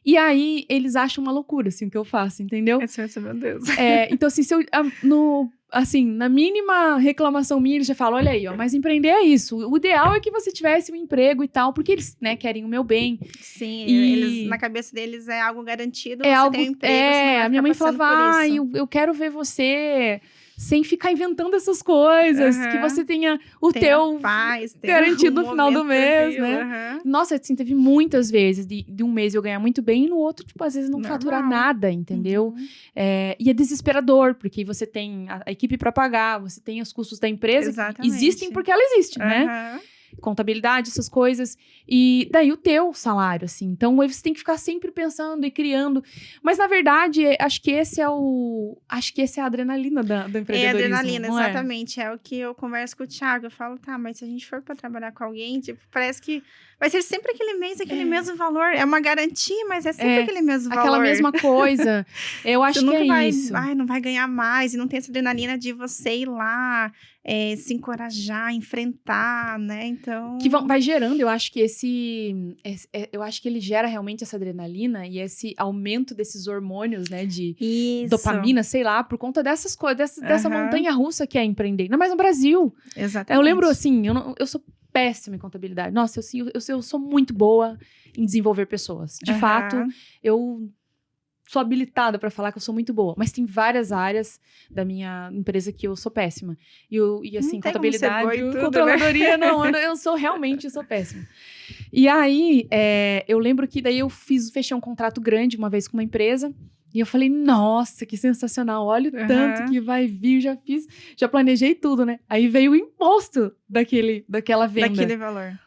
E aí, eles acham uma loucura, assim, o que eu faço, entendeu? Meu Deus. Então, assim, se eu, na mínima reclamação minha, eles já falam, olha aí, ó, mas empreender é isso. O ideal é que você tivesse um emprego e tal, porque eles, né, querem o meu bem. Sim, E eles, na cabeça deles é algo garantido, é você algo, tem um emprego, você não vai a minha mãe ficar falava, passando por isso. eu quero ver você sem ficar inventando essas coisas, que você tenha o teu paz, garantido no final do mês, tranquilo, né? Nossa, assim, teve muitas vezes de um mês eu ganhar muito bem e no outro, tipo, às vezes não Normal. faturar nada, entendeu? E é desesperador, porque você tem a equipe para pagar, você tem os custos da empresa, Exatamente. que existem porque ela existe, né? Contabilidade, essas coisas. E daí o teu salário, assim. Então, você tem que ficar sempre pensando e criando. Mas, na verdade, acho que esse é a adrenalina do empreendedorismo. É adrenalina, não exatamente. É o que eu converso com o Thiago. Eu falo, tá, mas se a gente for pra trabalhar com alguém, tipo, parece que vai ser sempre aquele mês, aquele mesmo valor. É uma garantia, mas é sempre aquele mesmo valor. Aquela mesma coisa. Eu acho que é isso. Não vai ganhar mais. E não tem essa adrenalina de você ir lá, se encorajar, enfrentar, né? Então... Que vai gerando, eu acho que eu acho que ele gera realmente essa adrenalina e esse aumento desses hormônios, né? De dopamina, sei lá, por conta dessas coisas, dessa montanha-russa que é empreender. Ainda mais no Brasil. Exatamente. Eu lembro, assim, eu sou péssima em contabilidade. Nossa, eu sou muito boa em desenvolver pessoas. De fato, eu sou habilitada para falar que eu sou muito boa, mas tem várias áreas da minha empresa que eu sou péssima. E assim, contabilidade, controladoria, né? Não, eu sou péssima. E aí, eu lembro que daí eu fechei um contrato grande uma vez com uma empresa, e eu falei, nossa, que sensacional, olha o tanto que vai vir, já planejei tudo, né? Aí veio o imposto daquela venda. Daquele valor.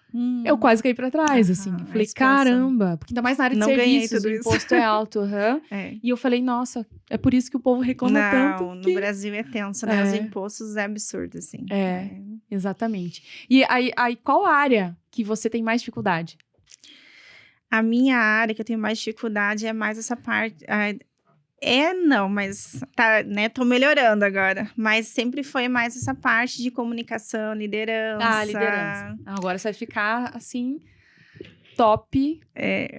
Eu quase caí pra trás, assim. Eu falei, caramba. Porque ainda mais na área de serviços, o imposto é alto. E eu falei, nossa, é por isso que o povo reclama tanto. Não, no Brasil é tenso, né? Os impostos é absurdo, assim. Exatamente. E aí, qual área que você tem mais dificuldade? A minha área que eu tenho mais dificuldade é mais essa parte... não, mas tá, né? Tô melhorando agora. Mas sempre foi mais essa parte de comunicação, liderança. Liderança. Agora você vai ficar, assim, top.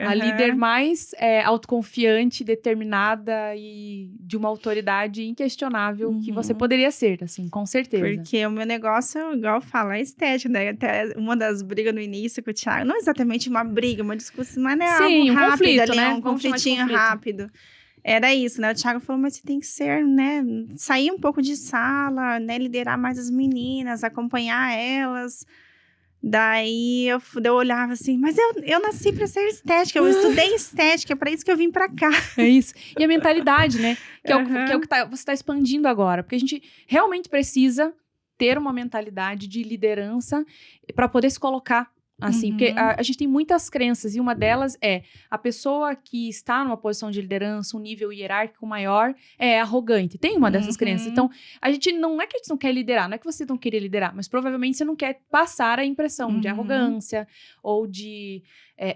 A líder mais autoconfiante, determinada e de uma autoridade inquestionável que você poderia ser, assim, com certeza. Porque o meu negócio, igual eu falo, é estética, né? Até uma das brigas no início com o Thiago, não exatamente uma briga, uma discussão, mas não é algo rápido, conflito, ali, né? Um conflitinho rápido. Era isso, né? O Thiago falou, mas você tem que ser, né? Sair um pouco de sala, né? Liderar mais as meninas, acompanhar elas. Daí eu olhava assim, mas eu nasci para ser estética, eu estudei estética, é para isso que eu vim para cá. É isso. E a mentalidade, né? Que é o que você está expandindo agora. Porque a gente realmente precisa ter uma mentalidade de liderança para poder se colocar. Assim, porque a gente tem muitas crenças, e uma delas é a pessoa que está numa posição de liderança, um nível hierárquico maior, é arrogante. Tem uma dessas crenças. Então, a gente não é que a gente não quer liderar, não é que você não queria liderar, mas provavelmente você não quer passar a impressão de arrogância ou de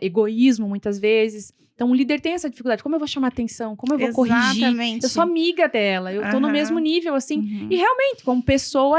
egoísmo, muitas vezes. Então, o líder tem essa dificuldade. Como eu vou chamar atenção? Como eu vou corrigir? Eu sou amiga dela, eu tô no mesmo nível, assim. E realmente, como pessoa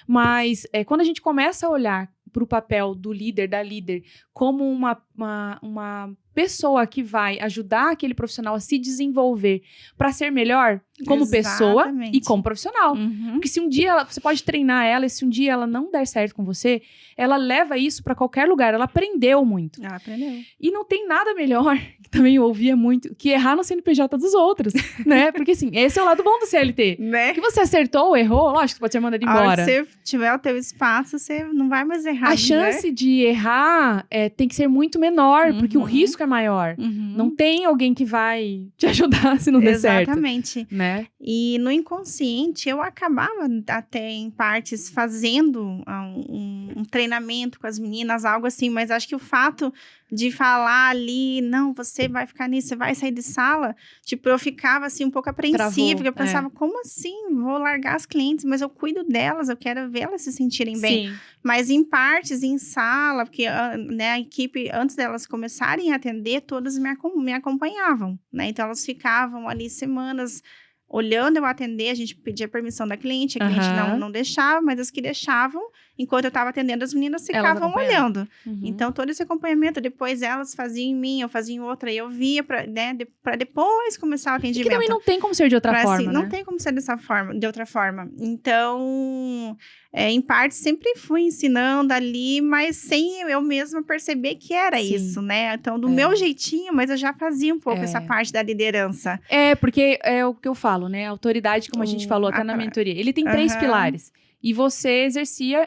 Mas quando a gente começa a olhar para o papel do líder, da líder, como uma pessoa que vai ajudar aquele profissional a se desenvolver para ser melhor como pessoa e como profissional. Porque se um dia você pode treinar ela, e se um dia ela não der certo com você, ela leva isso para qualquer lugar. Ela aprendeu muito. Ela aprendeu. E não tem nada melhor, que também eu ouvia muito, que errar no CNPJ dos outros, né? Porque assim, esse é o lado bom do CLT. Né? Que você acertou ou errou, lógico que pode ser mandado embora. Se você tiver o teu espaço, você não vai mais errar. A chance de errar tem que ser muito menor, porque o risco é maior. Não tem alguém que vai te ajudar se não der certo. Exatamente. Né? E no inconsciente, eu acabava até em partes fazendo um treinamento com as meninas, algo assim, mas acho que o fato de falar ali, não, você vai ficar nisso, você vai sair de sala. Tipo, eu ficava assim um pouco apreensiva, Travou, eu pensava, como assim? Vou largar as clientes, mas eu cuido delas, eu quero vê-las se sentirem bem. Sim. Mas em partes, em sala, porque né, a equipe, antes delas começarem a atender, todas me acompanhavam, né? Então, elas ficavam ali semanas olhando eu atender, a gente pedia permissão da cliente, a cliente não deixava, mas as que deixavam, enquanto eu estava atendendo, as meninas ficavam olhando. Então, todo esse acompanhamento, depois elas faziam em mim, eu fazia em outra, e eu via para depois começar o atendimento. E que também não tem como ser de outra forma, assim, né? Não tem como ser de outra forma. Então, em parte, sempre fui ensinando ali, mas sem eu mesma perceber que era isso, né? Então, do meu jeitinho, mas eu já fazia um pouco essa parte da liderança. Porque é o que eu falo, né? A autoridade, como a gente falou até na mentoria, ele tem 3 pilares. E você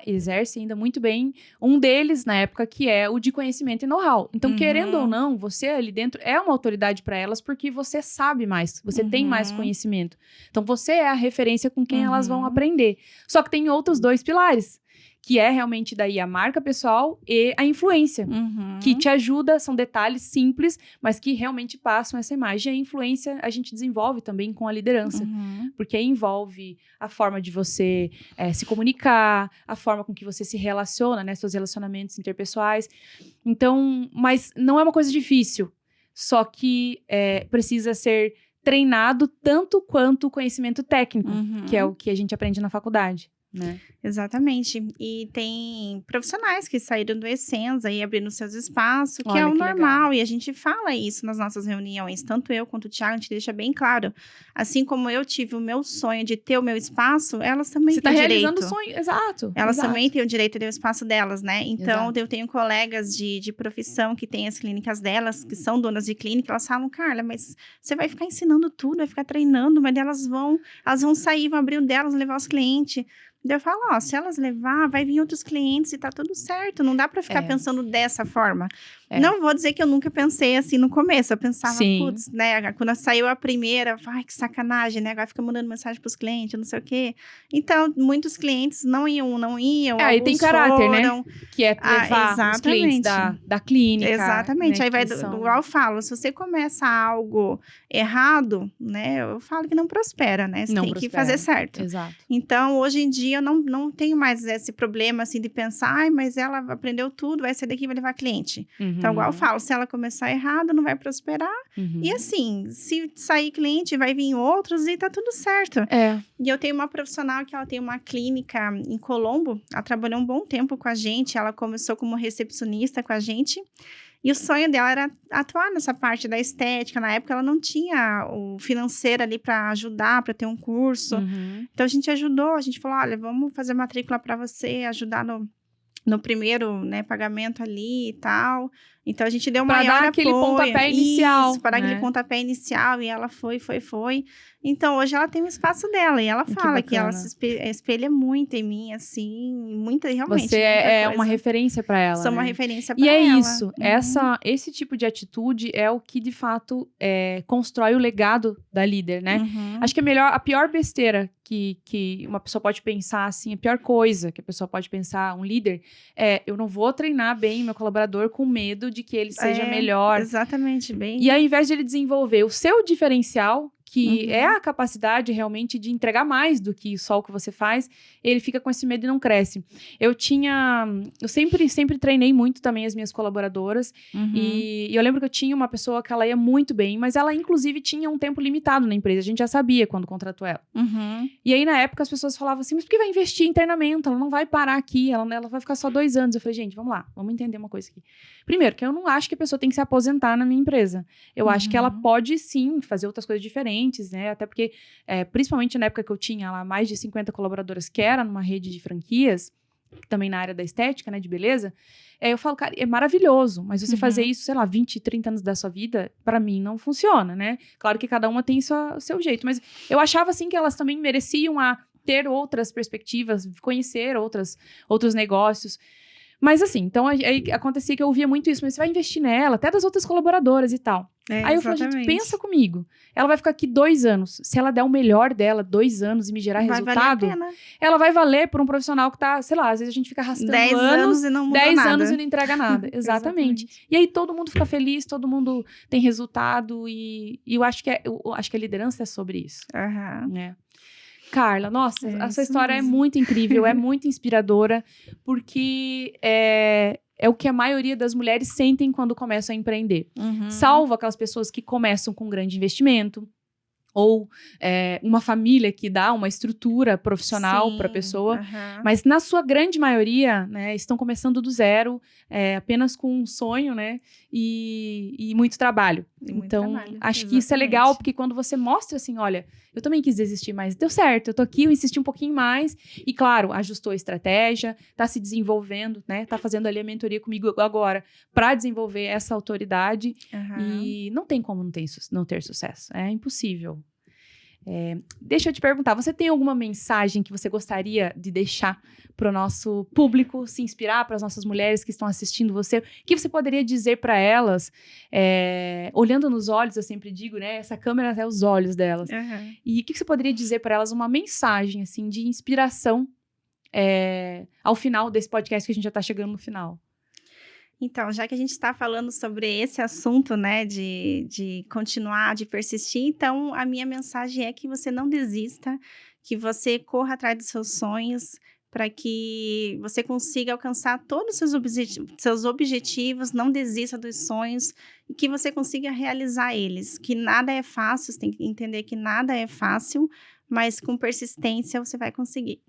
exerce ainda muito bem um deles na época, que é o de conhecimento e know-how. Então, querendo ou não, você ali dentro é uma autoridade para elas, porque você sabe mais, você tem mais conhecimento. Então, você é a referência com quem elas vão aprender. Só que tem outros 2 pilares, que é realmente daí a marca pessoal e a influência, que te ajuda, são detalhes simples, mas que realmente passam essa imagem. E a influência a gente desenvolve também com a liderança, porque envolve a forma de você se comunicar, a forma com que você se relaciona, né, seus relacionamentos interpessoais. Então, mas não é uma coisa difícil, só que precisa ser treinado tanto quanto o conhecimento técnico, que é o que a gente aprende na faculdade. Né? Exatamente. E tem profissionais que saíram do Essenza e abrindo seus espaços, que é o que normal. legal. E a gente fala isso nas nossas reuniões, tanto eu quanto o Thiago, a gente deixa bem claro. Assim como eu tive o meu sonho de ter o meu espaço, elas também têm o direito. Você está realizando o sonho, exato. Elas também têm o direito de ter o espaço delas, né? Então, eu tenho colegas de profissão que têm as clínicas delas, que são donas de clínica, elas falam, Carla, mas você vai ficar ensinando tudo, vai ficar treinando, mas elas vão sair, vão abrir o delas, levar os clientes. Eu falo, se elas levar, vai vir outros clientes e tá tudo certo. Não dá pra ficar pensando dessa forma. Não vou dizer que eu nunca pensei assim no começo. Eu pensava, putz, né? Quando saiu a primeira, ai, que sacanagem, né? Agora fica mandando mensagem pros clientes, não sei o quê. Então, muitos clientes não iam. Aí tem caráter, né? Que é levar os clientes da clínica. Exatamente. Né, aí vai, igual eu falo, se você começa algo errado, né? Eu falo que não prospera, né? Você tem que fazer certo. Exato. Então, hoje em dia, eu não tenho mais esse problema, assim, de pensar, ai, mas ela aprendeu tudo, vai sair daqui e vai levar cliente. Então, igual eu falo, se ela começar errado, não vai prosperar. E assim, se sair cliente, vai vir outros e tá tudo certo. E eu tenho uma profissional que ela tem uma clínica em Colombo, ela trabalhou um bom tempo com a gente, ela começou como recepcionista com a gente. E o sonho dela era atuar nessa parte da estética. Na época, ela não tinha o financeiro ali para ajudar, para ter um curso. Então, a gente ajudou. A gente falou, olha, vamos fazer matrícula para você, ajudar no primeiro, né, pagamento ali e tal. Então, a gente deu maior apoio. Para dar aquele pontapé inicial. Isso, para dar aquele pontapé inicial. E ela foi. Então, hoje ela tem um espaço dela. E ela fala que ela se espelha muito em mim, assim. Realmente. Você é uma referência para ela. Sou uma referência para ela. E é isso. Esse tipo de atitude é o que, de fato, constrói o legado da líder, né? Acho que a pior besteira que uma pessoa pode pensar, assim, a pior coisa que a pessoa pode pensar, um líder, eu não vou treinar bem meu colaborador com medo de que ele seja melhor. Exatamente, bem. E ao invés de ele desenvolver o seu diferencial, que é a capacidade realmente de entregar mais do que só o que você faz, ele fica com esse medo e não cresce. Eu sempre treinei muito também as minhas colaboradoras, e eu lembro que eu tinha uma pessoa que ela ia muito bem, mas ela inclusive tinha um tempo limitado na empresa, a gente já sabia quando contratou ela. E aí na época as pessoas falavam assim, mas por que vai investir em treinamento? Ela não vai parar aqui, ela vai ficar só 2 anos. Eu falei, gente, vamos lá, vamos entender uma coisa aqui. Primeiro, que eu não acho que a pessoa tem que se aposentar na minha empresa. Eu acho que ela pode sim fazer outras coisas diferentes, né? Até porque, principalmente na época que eu tinha lá mais de 50 colaboradoras, que era numa rede de franquias, também na área da estética, né, de beleza, eu falo, cara, é maravilhoso, mas você fazer isso, sei lá, 20, 30 anos da sua vida, pra mim não funciona, né? Claro que cada uma tem o seu jeito, mas eu achava, assim, que elas também mereciam ter outras perspectivas, conhecer outros negócios. Mas assim, então aí acontecia que eu ouvia muito isso, mas você vai investir nela, até das outras colaboradoras e tal. Aí eu falei, gente, exatamente. pensa comigo. Ela vai ficar aqui 2 anos. Se ela der o melhor dela, 2 anos e me gerar Vai resultado, valer a pena. ela vai valer por um profissional que tá, sei lá, às vezes a gente fica arrastando 10 anos e não mudou 10 nada. anos e não entrega nada. Exatamente. E aí todo mundo fica feliz, todo mundo tem resultado e eu acho que a liderança é sobre isso, Aham. né? Carla, nossa, É a sua isso história é mesmo. muito incrível, é muito inspiradora, porque é o que a maioria das mulheres sentem quando começam a empreender. Uhum. Salvo aquelas pessoas que começam com um grande investimento, ou uma família que dá uma estrutura profissional para a Sim, pessoa. aham. Mas na sua grande maioria, né, estão começando do zero, apenas com um sonho, né, e muito trabalho. E muito Então, trabalho, acho que isso é legal, exatamente. porque quando você mostra assim, olha, eu também quis desistir, mas deu certo, eu tô aqui, eu insisti um pouquinho mais, e claro, ajustou a estratégia, tá se desenvolvendo, né, tá fazendo ali a mentoria comigo agora, para desenvolver essa autoridade, Aham. e não tem como não ter sucesso, é impossível. Deixa eu te perguntar, você tem alguma mensagem que você gostaria de deixar para o nosso público se inspirar, para as nossas mulheres que estão assistindo você? O que você poderia dizer para elas, olhando nos olhos, eu sempre digo, né? Essa câmera é os olhos delas. Aham. E o que você poderia dizer para elas, uma mensagem assim de inspiração ao final desse podcast, que a gente já está chegando no final? Então, já que a gente está falando sobre esse assunto, né, de continuar, de persistir, então a minha mensagem é que você não desista, que você corra atrás dos seus sonhos, para que você consiga alcançar todos os seus objetivos, não desista dos sonhos, e que você consiga realizar eles. Que nada é fácil, você tem que entender que nada é fácil, mas com persistência você vai conseguir.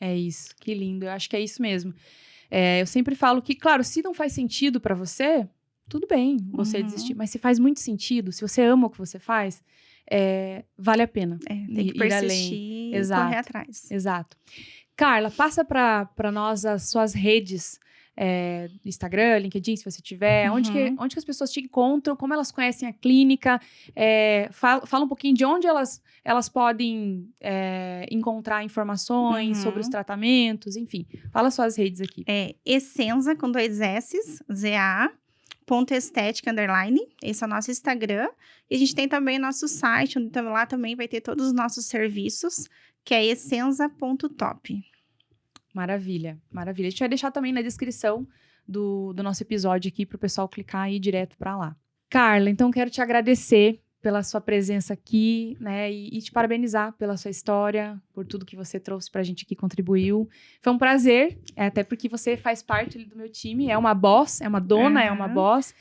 É isso, que lindo, eu acho que é isso mesmo. Eu sempre falo que, claro, se não faz sentido para você, tudo bem você Uhum. desistir. Mas se faz muito sentido, se você ama o que você faz, vale a pena Tem que ir além. persistir e Exato. correr atrás. Exato. Carla, passa para nós as suas redes, Instagram, LinkedIn, se você tiver. Uhum. Onde que as pessoas te encontram? Como elas conhecem a clínica? Fala um pouquinho de onde elas podem encontrar informações sobre os tratamentos, enfim. Fala suas redes aqui. Essenza, com 2 S's, ZA, @estética_. Esse é o nosso Instagram. E a gente tem também o nosso site, onde lá também vai ter todos os nossos serviços, que é essenza.top. Maravilha, maravilha. A gente vai deixar também na descrição do nosso episódio aqui para o pessoal clicar e ir direto para lá. Carla, então quero te agradecer pela sua presença aqui, né, e te parabenizar pela sua história, por tudo que você trouxe pra gente aqui, contribuiu. Foi um prazer, até porque você faz parte do meu time, é uma boss, é uma dona, é uma boss.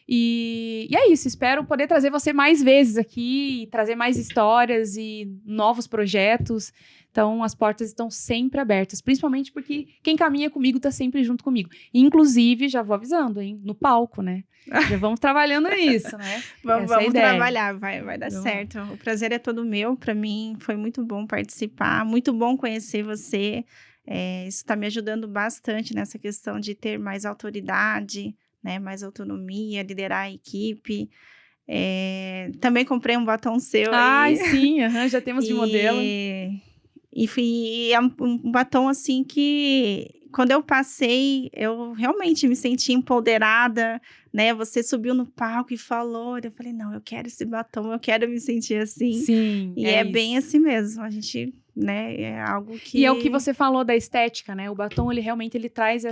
E é isso, espero poder trazer você mais vezes aqui, trazer mais histórias e novos projetos. Então, as portas estão sempre abertas, principalmente porque quem caminha comigo tá sempre junto comigo. Inclusive, já vou avisando, hein, no palco, né? Já vamos trabalhando nisso, né? Vamos trabalhar, vai dar Então, certo. O prazer é todo meu, para mim foi muito bom participar, muito bom conhecer você. Isso está me ajudando bastante nessa questão de ter mais autoridade, né, mais autonomia, liderar a equipe. Também comprei um batom seu Ai, aí. sim, já temos de modelo. E é um batom assim que, quando eu passei, eu realmente me senti empoderada, né? Você subiu no palco e falou, eu falei, não, eu quero esse batom, eu quero me sentir assim. Sim, E é bem assim mesmo, a gente, né, é algo que... E é o que você falou da estética, né? O batom, ele realmente traz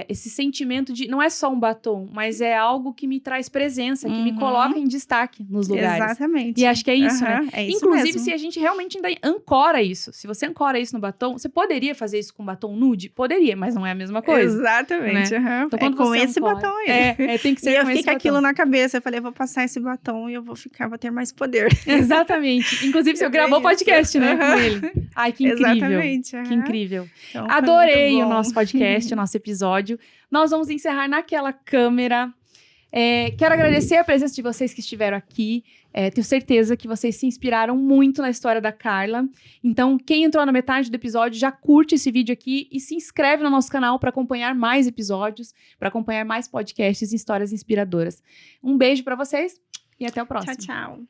esse sentimento de... Não é só um batom, mas é algo que me traz presença, que me coloca em destaque nos lugares. Exatamente. E acho que é isso, né? É isso Inclusive, mesmo. se a gente realmente ainda ancora isso, se você ancora isso no batom, você poderia fazer isso com batom nude? Poderia, mas não é a mesma coisa. Exatamente. Né? Então, quando com você esse ancora, batom aí. tem que ser e com esse batom. eu fico aquilo na cabeça, eu falei, eu vou passar esse batom e eu vou ter mais poder. Exatamente. Inclusive, você gravou podcast, né, com ele. Ai, que incrível. Exatamente. Que incrível. Então, adorei o nosso podcast, o nosso episódio. Nós vamos encerrar naquela câmera. Quero agradecer a presença de vocês que estiveram aqui. Tenho certeza que vocês se inspiraram muito na história da Carla. Então, quem entrou na metade do episódio, já curte esse vídeo aqui e se inscreve no nosso canal para acompanhar mais episódios, para acompanhar mais podcasts e histórias inspiradoras. Um beijo para vocês e até o próximo. Tchau, tchau.